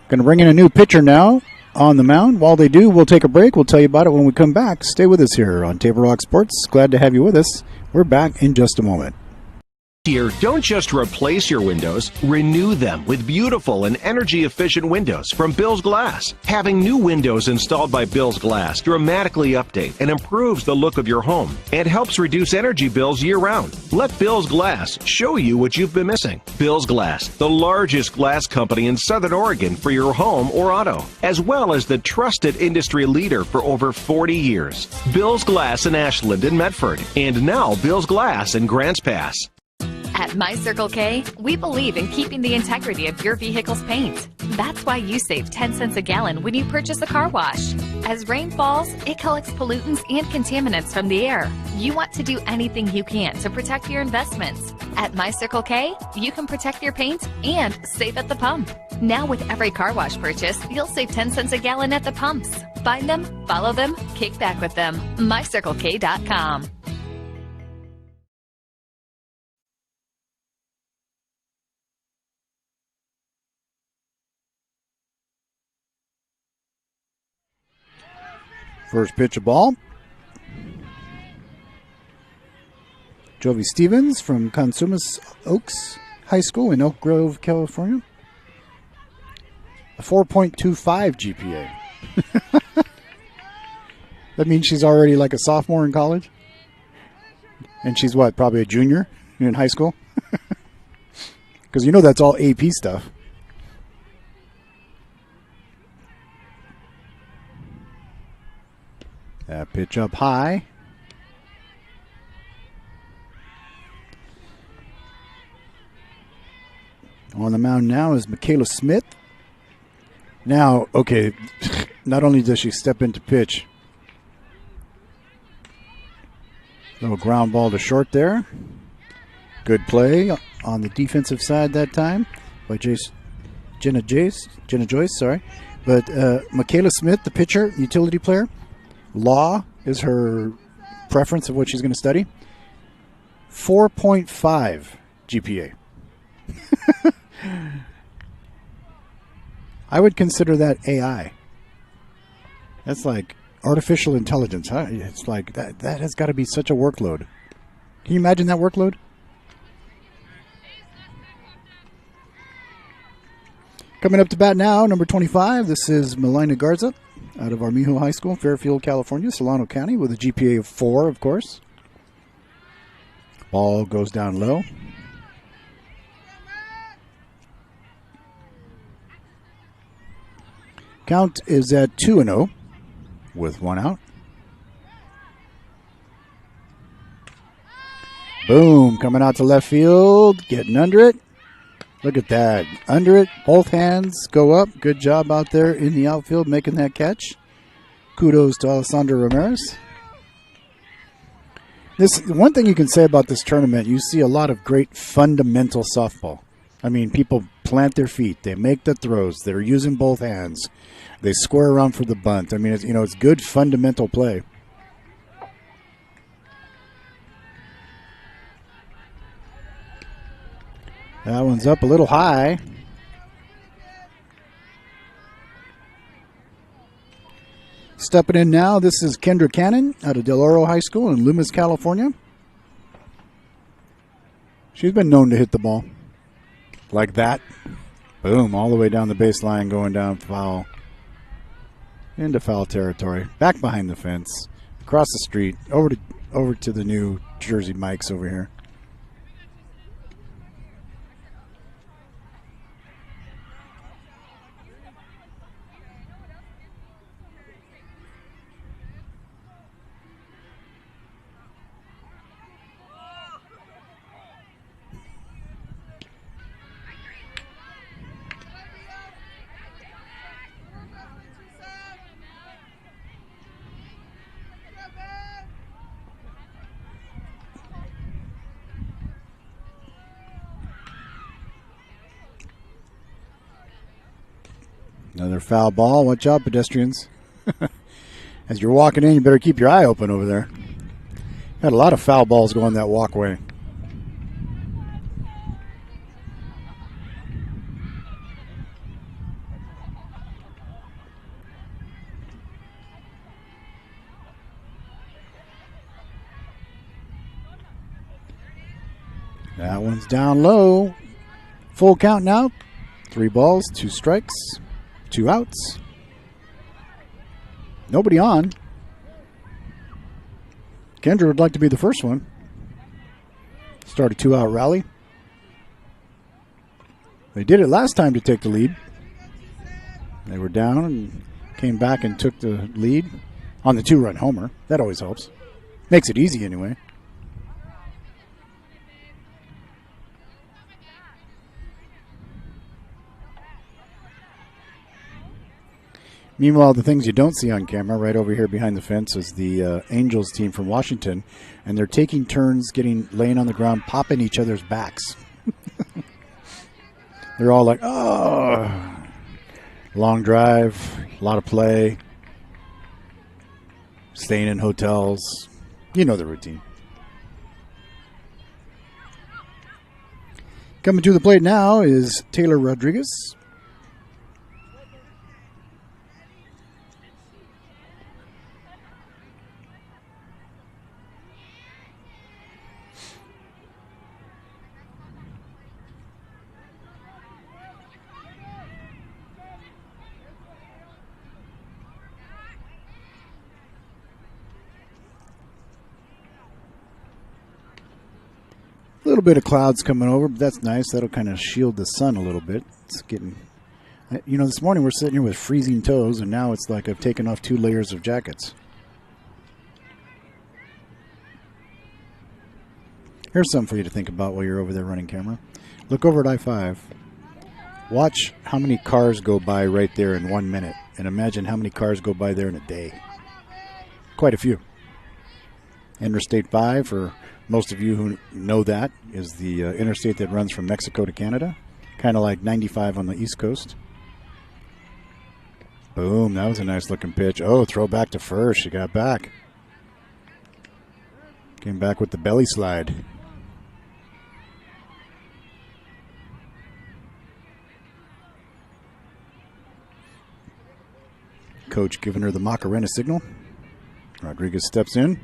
Going to bring in a new pitcher now on the mound. While they do, we'll take a break. We'll tell you about it when we come back. Stay with us here on Table Rock Sports. Glad to have you with us. We're back in just a moment. Here, don't just replace your windows, renew them with beautiful and energy-efficient windows from Bill's Glass. Having new windows installed by Bill's Glass dramatically update and improves the look of your home and helps reduce energy bills year-round. Let Bill's Glass show you what you've been missing. Bill's Glass, the largest glass company in Southern Oregon for your home or auto, as well as the trusted industry leader for over 40 years. Bill's Glass in Ashland and Medford, and now Bill's Glass in Grants Pass. At My Circle K, we believe in keeping the integrity of your vehicle's paint. That's why you save 10 cents a gallon when you purchase a car wash. As rain falls, it collects pollutants and contaminants from the air. You want to do anything you can to protect your investments. At My Circle K, you can protect your paint and save at the pump. Now with every car wash purchase, you'll save 10 cents a gallon at the pumps. Find them, follow them, kick back with them. MyCircleK.com. First pitch of ball. Jovi Stevens from Cosumnes Oaks High School in Oak Grove, California. A 4.25 GPA. That means she's already like a sophomore in college? And she's what, probably a junior in high school? Because you know that's all AP stuff. That pitch up high. On the mound now is Michaela Smith. Now, okay, not only does she step into pitch, little ground ball to short there. Good play on the defensive side that time by Jenna Joyce, sorry. But Michaela Smith, the pitcher, utility player, law is her preference of what she's going to study. 4.5 GPA. I would consider that AI. That's like artificial intelligence, huh? It's like that has got to be such a workload. Can you imagine that workload? Coming up to bat now, number 25. This is Melina Garza out of Armijo High School, Fairfield, California, Solano County, with a GPA of 4, of course. Ball goes down low. Count is at 2-0 with 1 out. Boom, coming out to left field, getting under it. Look at that, under it, both hands go up. Good job out there in the outfield making that catch. Kudos to Alessandra Ramirez. This one thing you can say about this tournament, you see a lot of great fundamental softball. I mean, people plant their feet, they make the throws, they're using both hands, they square around for the bunt. I mean, it's good fundamental play. That one's up a little high. Stepping in now, this is Kendra Cannon out of Del Oro High School in Loomis, California. She's been known to hit the ball like that. Boom, all the way down the baseline, going down foul. Into foul territory. Back behind the fence. Across the street. Over to the new Jersey Mikes over here. Another foul ball. Watch out, pedestrians. As you're walking in, you better keep your eye open over there. Had a lot of foul balls going that walkway. That one's down low. Full count now. 3 balls, 2 strikes, 2 outs. Nobody on. Kendra would like to be the first one. Start a 2-out rally. They did it last time to take the lead. They were down and came back and took the lead on the 2-run homer. That always helps. Makes it easy anyway. Meanwhile, the things you don't see on camera, right over here behind the fence, is the Angels team from Washington, and they're taking turns laying on the ground, popping each other's backs. They're all like, oh, long drive, a lot of play, staying in hotels. You know the routine. Coming to the plate now is Taylor Rodriguez. A little bit of clouds coming over, but that's nice. That'll kind of shield the sun a little bit. It's getting, you know, this morning we're sitting here with freezing toes, and now it's like I've taken off 2 layers of jackets. Here's something for you to think about while you're over there running camera. Look over at I-5. Watch how many cars go by right there in 1 minute, and imagine how many cars go by there in a day. Quite a few. Interstate 5, for most of you who know that, is the interstate that runs from Mexico to Canada. Kind of like 95 on the East Coast. Boom, that was a nice looking pitch. Oh, throw back to first. She got back. Came back with the belly slide. Coach giving her the Macarena signal. Rodriguez steps in.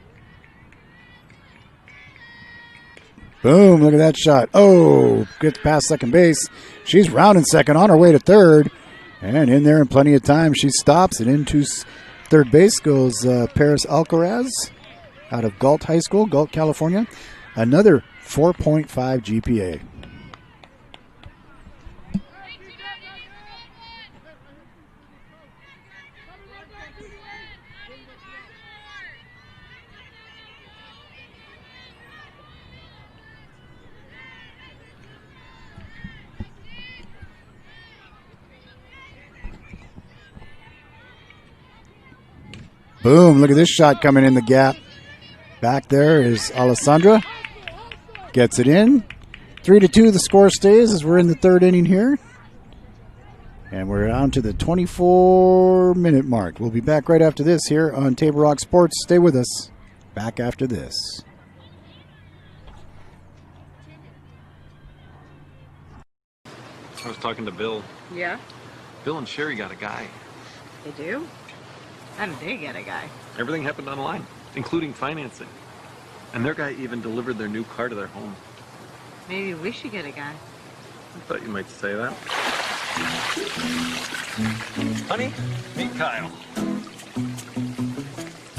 Boom, look at that shot. Oh, gets past second base. She's rounding second, on her way to third. And in there in plenty of time, she stops. And into third base goes Paris Alcaraz out of Galt High School, Galt, California. Another 4.5 GPA. Boom, look at this shot coming in the gap. Back there is Alessandra. Gets it in. 3-2, the score stays as we're in the 3rd inning here. And we're on to the 24-minute mark. We'll be back right after this here on Table Rock Sports. Stay with us. Back after this. I was talking to Bill. Yeah? Bill and Sherry got a guy. They do? How did they get a guy? Everything happened online, including financing. And their guy even delivered their new car to their home. Maybe we should get a guy. I thought you might say that. Honey, meet Kyle.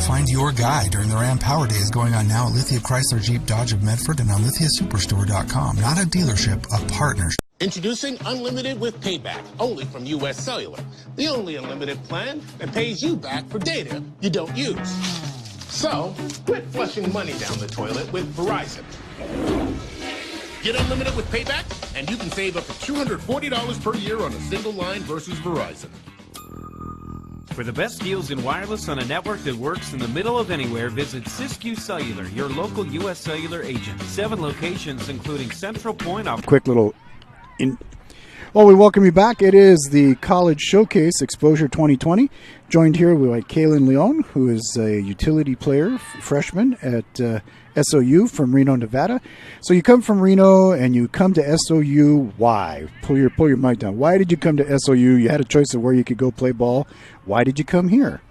Find your guy during the Ram Power Days going on now at Lithia Chrysler Jeep Dodge of Medford and on lithiasuperstore.com. Not a dealership, a partnership. Introducing Unlimited with Payback, only from U.S. Cellular. The only unlimited plan that pays you back for data you don't use. So, quit flushing money down the toilet with Verizon. Get Unlimited with Payback, and you can save up to $240 per year on a single line versus Verizon. For the best deals in wireless on a network that works in the middle of anywhere, visit Siskiyou Cellular, your local U.S. Cellular agent. 7 locations, including Central Point. Quick little... Well, we welcome you back. It is the College Showcase Exposure 2020. Joined here by Kaylin Leon, who is a utility player, freshman at SOU from Reno, Nevada. So you come from Reno and you come to SOU. Why? Pull your mic down. Why did you come to SOU? You had a choice of where you could go play ball. Why did you come here?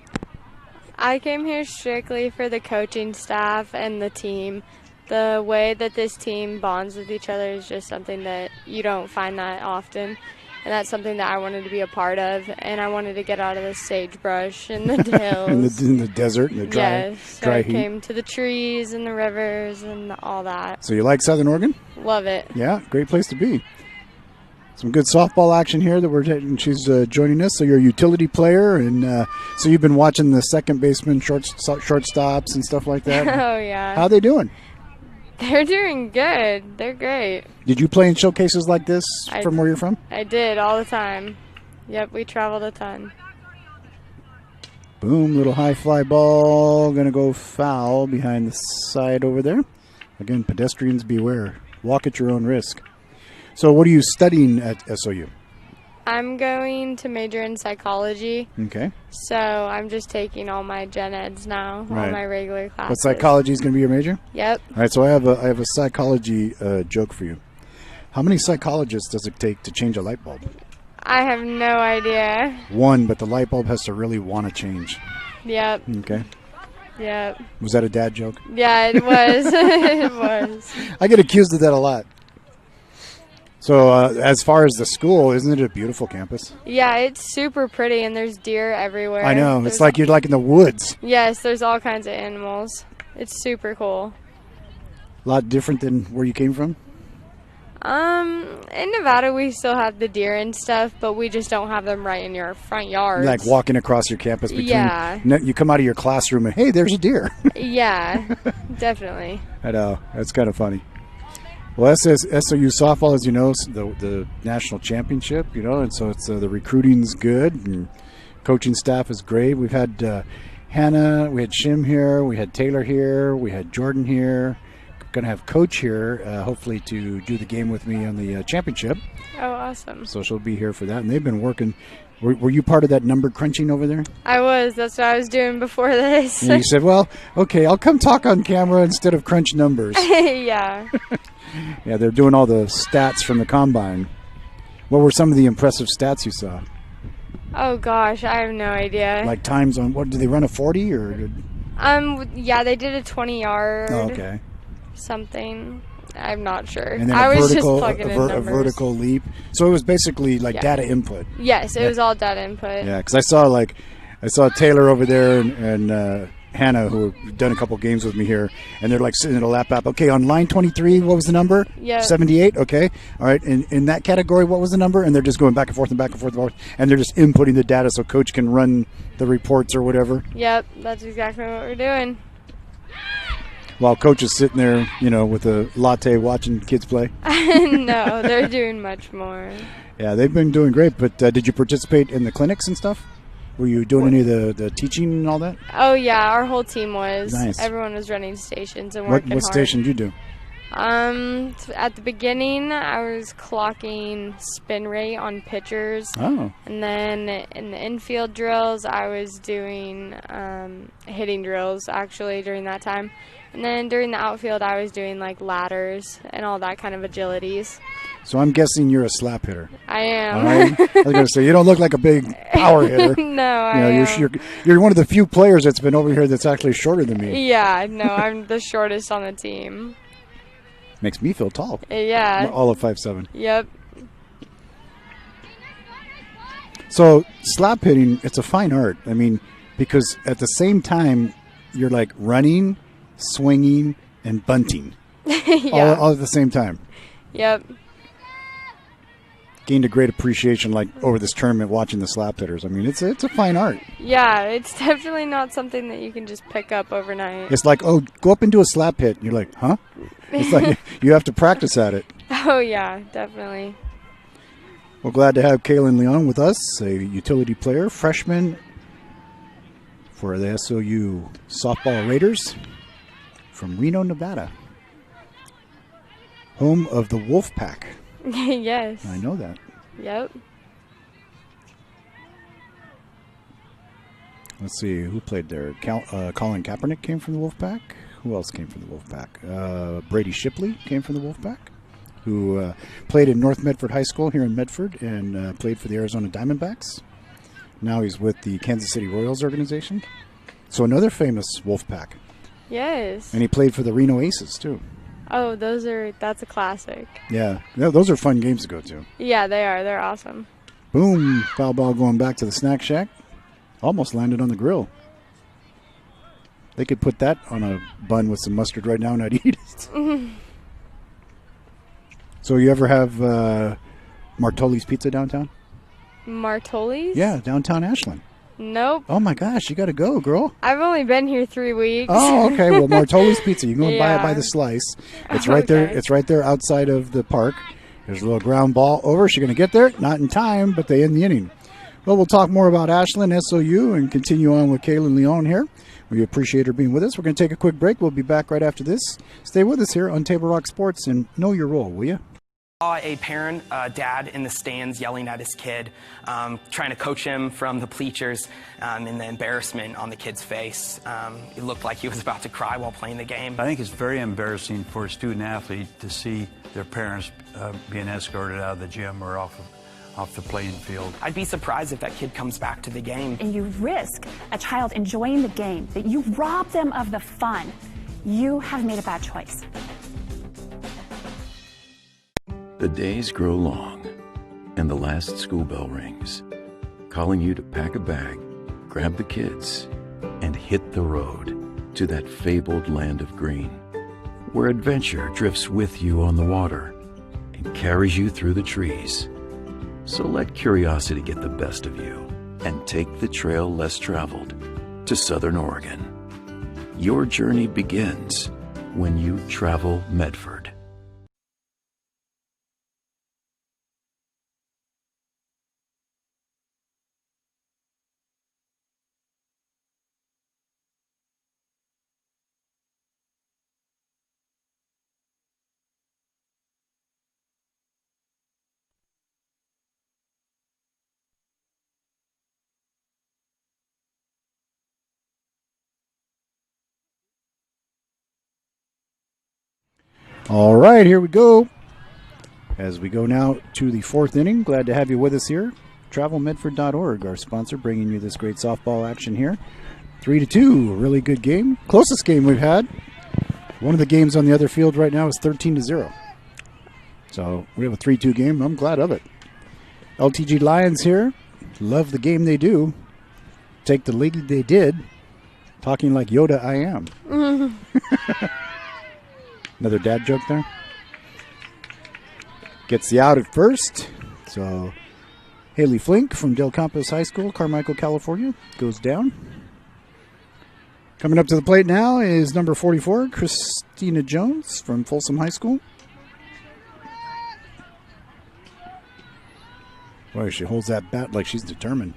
I came here strictly for the coaching staff and the team. The way that this team bonds with each other is just something that you don't find that often. And that's something that I wanted to be a part of. And I wanted to get out of the sagebrush and the hills. in the desert and the dry, yes, so dry I heat. came to the trees and the rivers and all that. So you like Southern Oregon? Love it. Yeah, great place to be. Some good softball action here that we're taking. She's joining us. So you're a utility player, and so you've been watching the second baseman, shortstops and stuff like that. Oh, yeah. How are they doing? They're doing good. They're great. Did you play in showcases like this from where you're from? I did all the time. Yep, we traveled a ton. Boom, little high fly ball. Going to go foul behind the side over there. Again, pedestrians beware. Walk at your own risk. So what are you studying at SOU? I'm going to major in psychology. Okay. So I'm just taking all my gen eds now, all my regular classes. But psychology is going to be your major? Yep. All right, so I have a psychology joke for you. How many psychologists does it take to change a light bulb? I have no idea. One, but the light bulb has to really want to change. Yep. Okay. Yep. Was that a dad joke? Yeah, it was. It was. I get accused of that a lot. So as far as the school, isn't it a beautiful campus? Yeah, it's super pretty, and there's deer everywhere. I know. It's like you're like in the woods. Yes, there's all kinds of animals. It's super cool. A lot different than where you came from? In Nevada, we still have the deer and stuff, but we just don't have them right in your front yard. Like walking across your campus between. Yeah. You come out of your classroom and, hey, there's a deer. Yeah, definitely. I know. That's kind of funny. Well, SOU softball, as you know, the national championship, and so it's the recruiting's good and coaching staff is great. We've had Hannah, we had Shim here, we had Taylor here, we had Jordan here. Going to have Coach here, hopefully to do the game with me on the championship. Oh, awesome. So she'll be here for that. And they've been working. Were you part of that number crunching over there? I was. That's what I was doing before this. And you said, well, okay, I'll come talk on camera instead of crunch numbers. Yeah. Yeah, they're doing all the stats from the combine. What were some of the impressive stats you saw? Oh, gosh, I have no idea. Like times on, what, did they run a 40 or? Yeah, they did a 20-yard. Oh, okay. Something. I'm not sure. And then I was vertical, just plugging in numbers. a vertical leap. So it was basically like data input. Yes, it was all data input. Yeah, because I saw Taylor over there and Hannah, who have done a couple games with me here, and they're like sitting at a lap. Okay, on line 23, what was the number? Yeah. 78. Okay, all right. In that category, what was the number? And they're just going back and forth and back and forth and forth, and they're just inputting the data so coach can run the reports or whatever. Yep, that's exactly what we're doing. While coach is sitting there, with a latte watching kids play. No, they're doing much more. Yeah, they've been doing great. But did you participate in the clinics and stuff? Were you doing any of the teaching and all that? Oh, yeah, our whole team was. Nice. Everyone was running stations and working What hard. station did you do? At the beginning, I was clocking spin rate on pitchers. Oh. And then in the infield drills, I was doing hitting drills, actually, during that time. And then during the outfield, I was doing, like, ladders and all that kind of agilities. So I'm guessing you're a slap hitter. I am. All right? I was going to say, you don't look like a big power hitter. No, you're one of the few players that's been over here that's actually shorter than me. Yeah, no, I'm the shortest on the team. Makes me feel tall. Yeah. All of 5'7". Yep. So slap hitting, it's a fine art. I mean, because at the same time, you're like running, swinging, and bunting. Yeah. all at the same time. Yep. Gained a great appreciation over this tournament watching the slap hitters. I mean, it's a fine art. Yeah, it's definitely not something that you can just pick up overnight. It's like, oh, go up and do a slap hit. And you're like, huh? It's like you have to practice at it. Oh, yeah, definitely. Well, glad to have Kaylin Leon with us, a utility player, freshman for the SOU Softball Raiders from Reno, Nevada. Home of the Wolfpack. Yes. I know that. Yep. Let's see, who played there? Colin Kaepernick came from the Wolfpack. Who else came from the Wolfpack? Brady Shipley came from the Wolfpack, who played in North Medford High School here in Medford and played for the Arizona Diamondbacks. Now he's with the Kansas City Royals organization. So another famous Wolfpack. Yes. And he played for the Reno Aces, too. Oh, that's a classic. Yeah, those are fun games to go to. Yeah, they are. They're awesome. Boom, foul ball going back to the snack shack. Almost landed on the grill. They could put that on a bun with some mustard right now and I'd eat it. So you ever have Martoli's Pizza downtown? Martoli's? Yeah, downtown Ashland. Nope. Oh my gosh, you got to go, girl. I've only been here 3 weeks. Oh, okay. Well, Martoli's Pizza. You can go and buy it Yeah. by the slice. It's right there. It's right there outside of the park. There's a little ground ball over. She's going to get there. Not in time, but they end the inning. Well, we'll talk more about Ashland, SOU, and continue on with Kaylin Leon here. We appreciate her being with us. We're going to take a quick break. We'll be back right after this. Stay with us here on Table Rock Sports and know your role, will you? Saw a parent, dad in the stands yelling at his kid, trying to coach him from the bleachers, and the embarrassment on the kid's face. It looked like he was about to cry while playing the game. I think it's very embarrassing for a student athlete to see their parents being escorted out of the gym or off the playing field. I'd be surprised if that kid comes back to the game. And you risk a child enjoying the game, that you rob them of the fun. You have made a bad choice. The days grow long, and the last school bell rings, calling you to pack a bag, grab the kids, and hit the road to that fabled land of green, where adventure drifts with you on the water and carries you through the trees. So let curiosity get the best of you and take the trail less traveled to Southern Oregon. Your journey begins when you travel Medford. All right, here we go. As we go now to the fourth inning, glad to have you with us here. TravelMedford.org, our sponsor, bringing you this great softball action here. 3-2, a really good game. Closest game we've had. One of the games on the other field right now is 13-0. So we have a 3-2 game. I'm glad of it. LTG Lions here. Love the game they do. Take the lead they did. Talking like Yoda I am. Another dad joke there. Gets the out at first. So Haley Flink from Del Campos High School, Carmichael, California, goes down. Coming up to the plate now is number 44, Christina Jones from Folsom High School. Boy, she holds that bat like she's determined.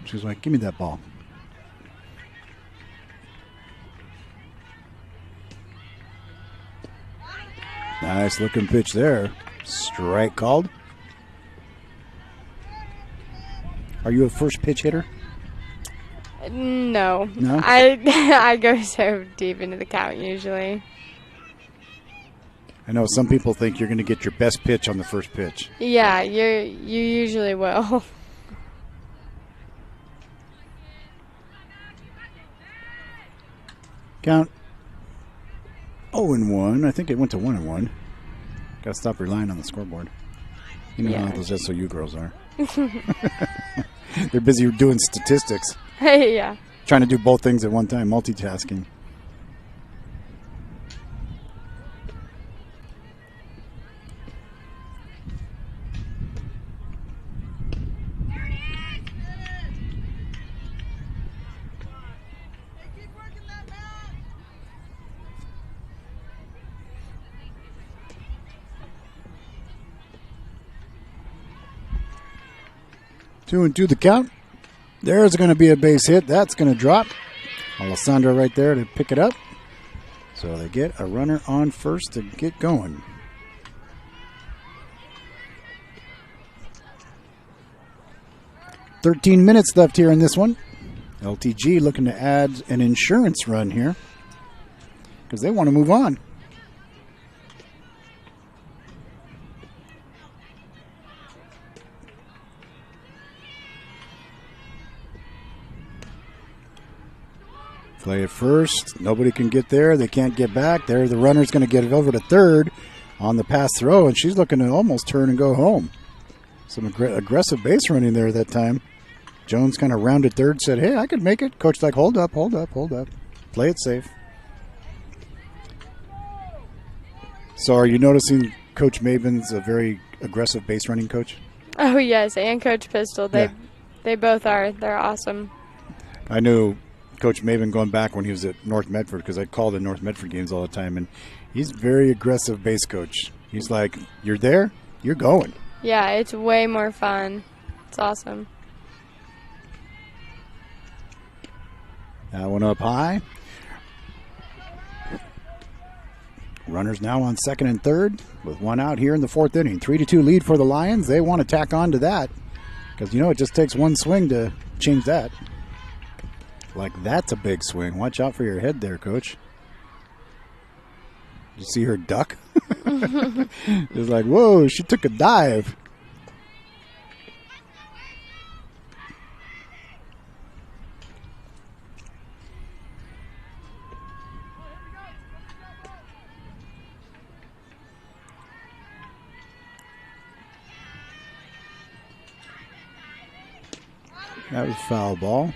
She's like, give me that ball. Nice looking pitch there. Strike called. Are you a first pitch hitter? No. No? I go so deep into the count usually. I know some people think you're going to get your best pitch on the first pitch. Yeah, you usually will. Count 0-1. I think it went to 1-1. Got to stop relying on the scoreboard. You know how those SOU girls are. They're busy doing statistics. Yeah. Trying to do both things at one time, multitasking. Two and two the count. There's going to be a base hit. That's going to drop. Alessandra right there to pick it up. So they get a runner on first to get going. "13 minutes left here in this one. LTG looking to add an insurance run here because they want to move on. Play it first. Nobody can get there. They can't get back. There, the runner's going to get it over to third on the pass throw, and she's looking to almost turn and go home. Some aggressive base running there that time. Jones kind of rounded third, said, hey, I could make it. Coach like, hold up. Play it safe. So are you noticing Coach Maven's a very aggressive base running coach? Oh, yes, and Coach Pistol. They both are. They're awesome. I knew Coach Maven going back when he was at North Medford, because I called the North Medford games all the time, and he's very aggressive base coach. He's like, you're there, you're going. Yeah, it's way more fun. It's awesome. That one up high. Runners now on second and third with one out here in the fourth inning. 3-2 lead for the Lions. They want to tack on to that because, it just takes one swing to change that. Like, that's a big swing. Watch out for your head there, Coach. Did you see her duck? It's like, whoa, she took a dive. That was foul ball.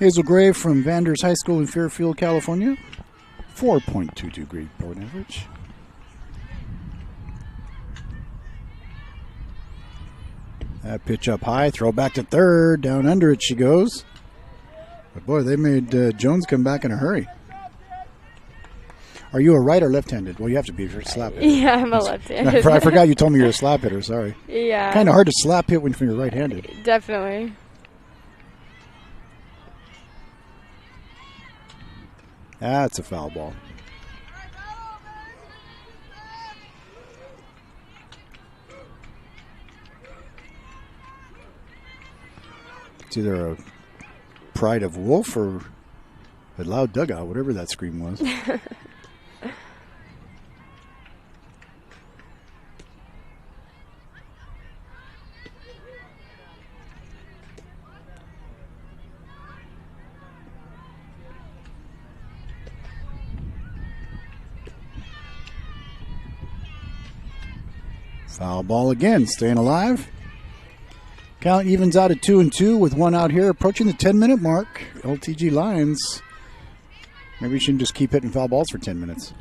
Hazel Gray from Vanders High School in Fairfield, California. 4.22 degree board average. That pitch up high, throw back to third, down under it she goes. But boy, they made Jones come back in a hurry. Are you a right or left-handed? Well, you have to be if you're a slap hitter. Yeah, I'm a left-handed. I forgot you told me you're a slap hitter, sorry. Yeah. Kind of hard to slap hit when you're right-handed. Definitely. That's a foul ball. It's either a Pride of Wolf or a loud dugout, whatever that scream was. Foul ball again, staying alive. Count evens out at 2-2 with one out here, approaching the 10-minute mark. LTG Lions. Maybe we shouldn't just keep hitting foul balls for 10 minutes.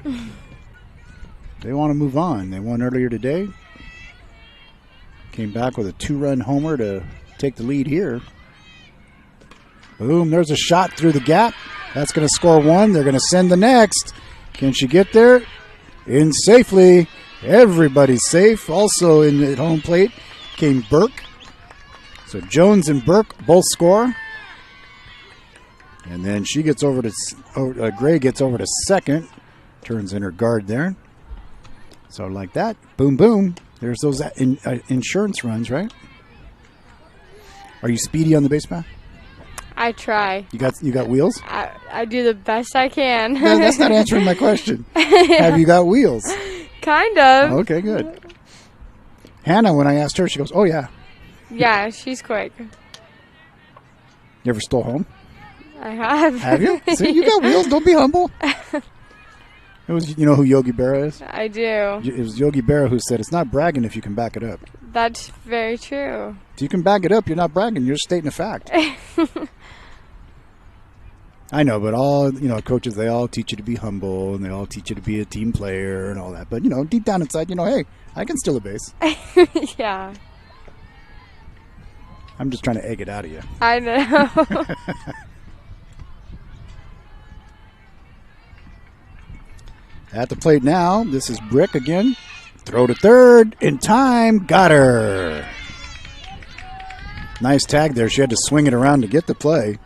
They want to move on. They won earlier today. Came back with a 2-run homer to take the lead here. Boom, there's a shot through the gap. That's going to score one. They're going to send the next. Can she get there? In safely. Everybody's safe. Also in at home plate came Burke. So Jones and Burke both score. And then she gets over to, Gray gets over to second. Turns in her guard there. So like that, boom, boom. There's those insurance runs, right? Are you speedy on the base path? I try. You got wheels? I do the best I can. No, that's not answering my question. Have you got wheels? Kind of. Okay, good. Hannah, when I asked her, she goes, oh, yeah. Yeah, she's quick. You ever stole home? I have. Have you? See, you got wheels. Don't be humble. It was, you know who Yogi Berra is? I do. It was Yogi Berra who said, it's not bragging if you can back it up. That's very true. If you can back it up, you're not bragging. You're stating a fact. I know, but all, coaches, they all teach you to be humble, and they all teach you to be a team player and all that. But, deep down inside, hey, I can steal a base. Yeah. I'm just trying to egg it out of you. I know. At the plate now, this is Brick again. Throw to third, in time, got her. Nice tag there. She had to swing it around to get the play.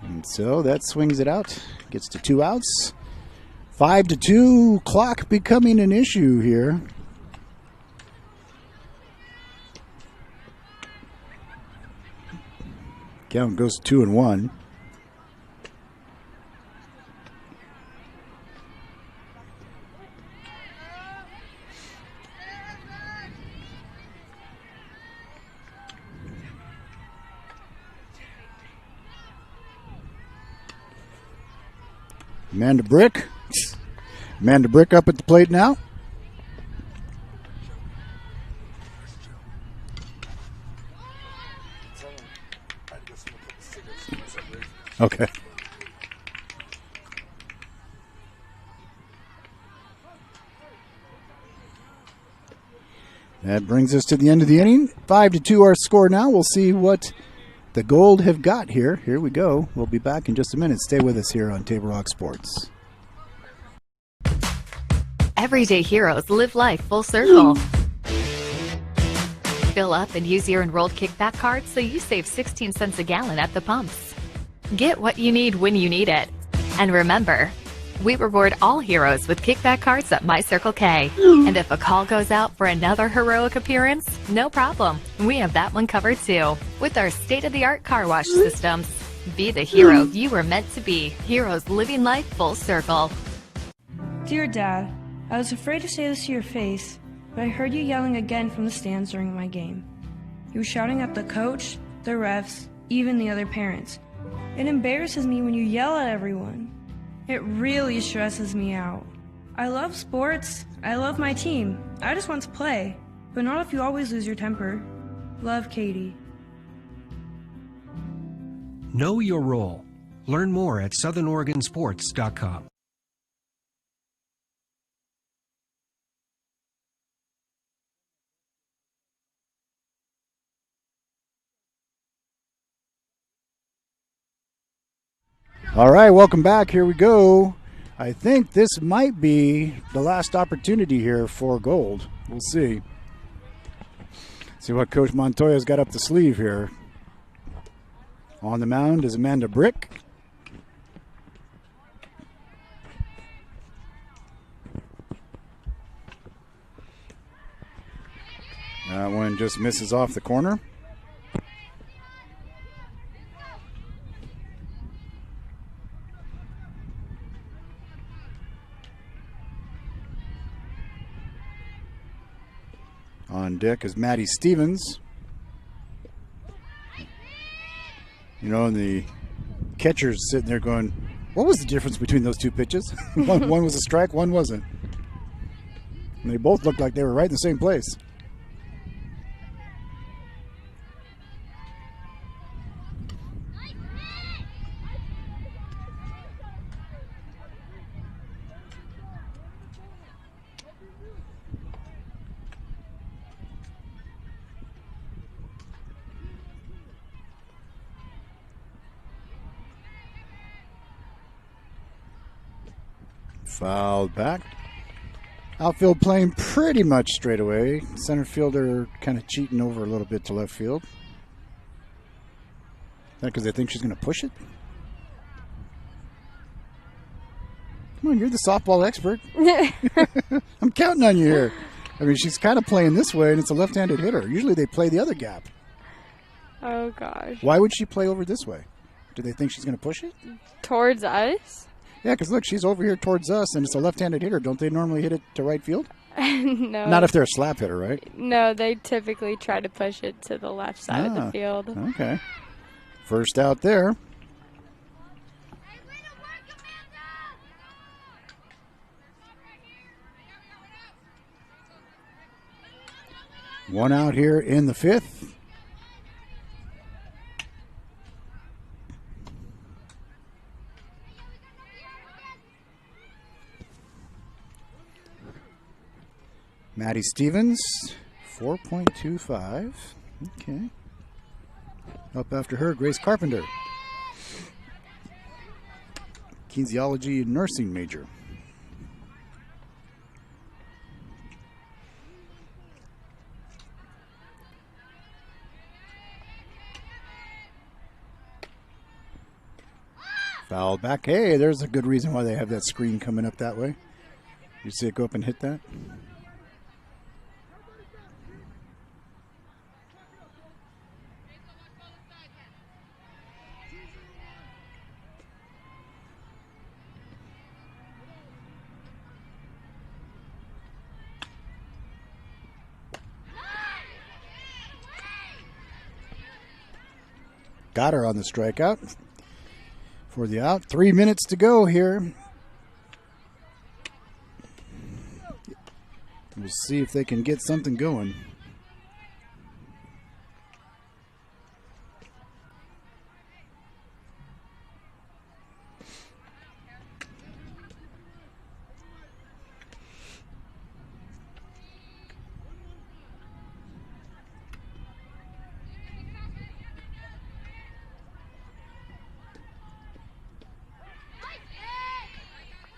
And so that swings it out. Gets to 2 outs. 5-2, clock becoming an issue here. Count goes 2-1. Amanda Brick. Amanda Brick up at the plate now. Okay. That brings us to the end of the inning. 5-2 our score now. We'll see what the Gold have got here. Here we go. We'll be back in just a minute. Stay with us here on Table Rock Sports. Everyday heroes live life full circle. Fill up and use your enrolled kickback card so you save 16 cents a gallon at the pumps. Get what you need when you need it. And remember, we reward all heroes with kickback cards at My Circle K. And if a call goes out for another heroic appearance, no problem. We have that one covered too. With our state-of-the-art car wash systems. Be the hero you were meant to be. Heroes living life full circle. Dear Dad, I was afraid to say this to your face, but I heard you yelling again from the stands during my game. You were shouting at the coach, the refs, even the other parents. It embarrasses me when you yell at everyone. It really stresses me out. I love sports. I love my team. I just want to play, but not if you always lose your temper. Love, Katie. Know your role. Learn more at southernoregonsports.com. All right, welcome back. Here we go. I think this might be the last opportunity here for Gold. We'll see. See what Coach Montoya's got up the sleeve here. On the mound is Amanda Brick. That one just misses off the corner. On deck is Maddie Stevens. You know, and the catcher's sitting there going, what was the difference between those two pitches? one was a strike, one wasn't. And they both looked like they were right in the same place. Fouled back. Outfield playing pretty much straight away. Center fielder kind of cheating over a little bit to left field. That because they think she's going to push it? Come on, you're the softball expert. I'm counting on you here. I mean, she's kind of playing this way, and it's a left-handed hitter. Usually they play the other gap. Oh, gosh. Why would she play over this way? Do they think she's going to push it? Towards us? Yeah, because look, she's over here towards us, and it's a left-handed hitter. Don't they normally hit it to right field? No. Not if they're a slap hitter, right? No, they typically try to push it to the left side of the field. Okay. First out there. One out here in the fifth. Maddie Stevens, 4.25. Okay. Up after her, Grace Carpenter. Kinesiology nursing major. Fouled back. Hey, there's a good reason why they have that screen coming up that way. You see it go up and hit that? Got her on the strikeout for the out. 3 minutes to go here We'll see if they can get something going.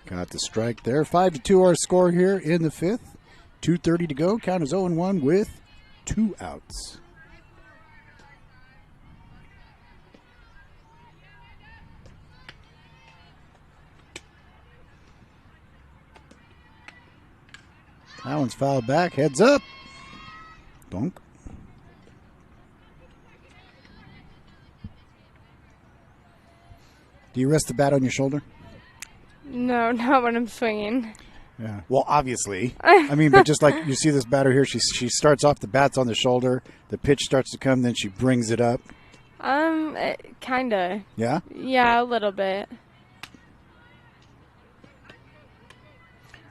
Got the strike there. 5-2 our score here in the 5th. 2:30 to go. Count is 0-1 with 2 outs. That one's fouled back. Heads up. Donk. Do you rest the bat on your shoulder? No, not when I'm swinging. Yeah. Well, obviously. I mean, but just like you see this batter here, she starts off, the bat's on the shoulder, the pitch starts to come, then she brings it up. Kinda. Yeah? Yeah, a little bit.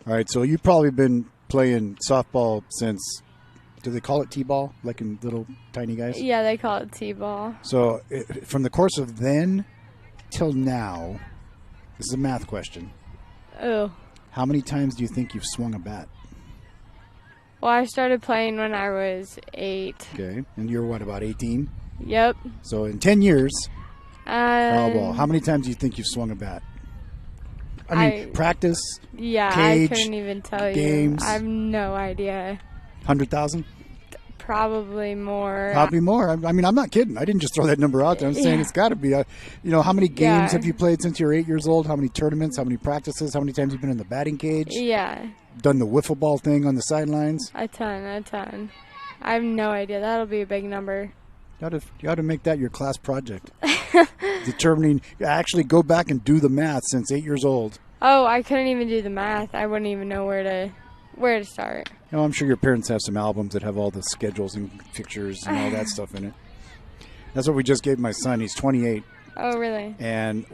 All right, so you've probably been playing softball since, do they call it T-ball, like in little tiny guys? Yeah, they call it T-ball. So from the course of then till now, this is a math question. Oh. How many times do you think you've swung a bat? Well, I started playing when I was 8. Okay, and you're what, about 18? Yep. So in 10 years, foul ball. How many times do you think you've swung a bat? I mean, practice, yeah, cage, I couldn't even tell games. you. I have no idea. 100,000? Probably more. Probably more. I mean, I'm not kidding. I didn't just throw that number out there. I'm saying it's got to be. How many games have you played since you're 8 years old? How many tournaments? How many practices? How many times have you been in the batting cage? Yeah. Done the wiffle ball thing on the sidelines? A ton. I have no idea. That'll be a big number. You ought to make that your class project. Determining, actually go back and do the math since 8 years old. Oh, I couldn't even do the math. I wouldn't even know where to start. I'm sure your parents have some albums that have all the schedules and pictures and all that stuff in it. That's what we just gave my son. He's 28. Oh, really? And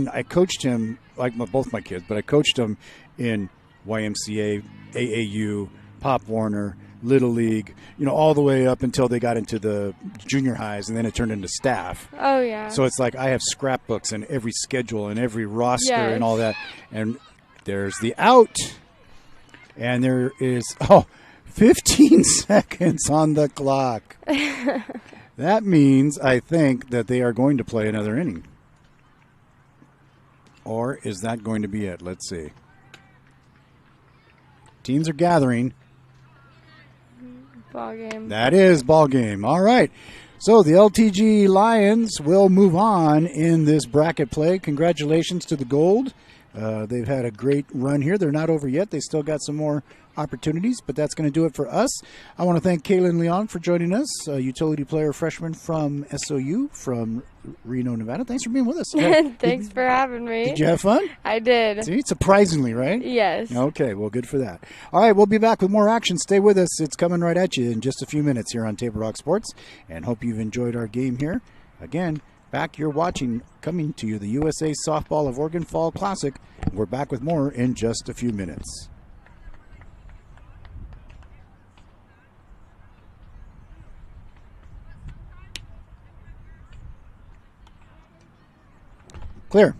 I coached him, like both my kids, but I coached him in YMCA, AAU, Pop Warner, Little League, all the way up until they got into the junior highs, and then it turned into staff. Oh, yeah. So it's like I have scrapbooks and every schedule and every roster and all that. And there's the out. And there is, 15 seconds on the clock. That means, I think, that they are going to play another inning. Or is that going to be it? Let's see. Teams are gathering. Ball game. That is ball game. All right. So the LTG Lions will move on in this bracket play. Congratulations to the Gold. They've had a great run here. They're not over yet. They still got some more opportunities, but that's going to do it for us. I want to thank Kaylin Leon for joining us, a utility player freshman from SOU from Reno, Nevada. Thanks for being with us. Thanks for having me. Did you have fun? I did. See, surprisingly, right? Yes. Okay, well, good for that. All right, we'll be back with more action. Stay with us. It's coming right at you in just a few minutes here on Table Rock Sports, and hope you've enjoyed our game here. Again, back you're watching, coming to you, the USA Softball of Oregon Fall Classic. We're back with more in just a few minutes. Clear.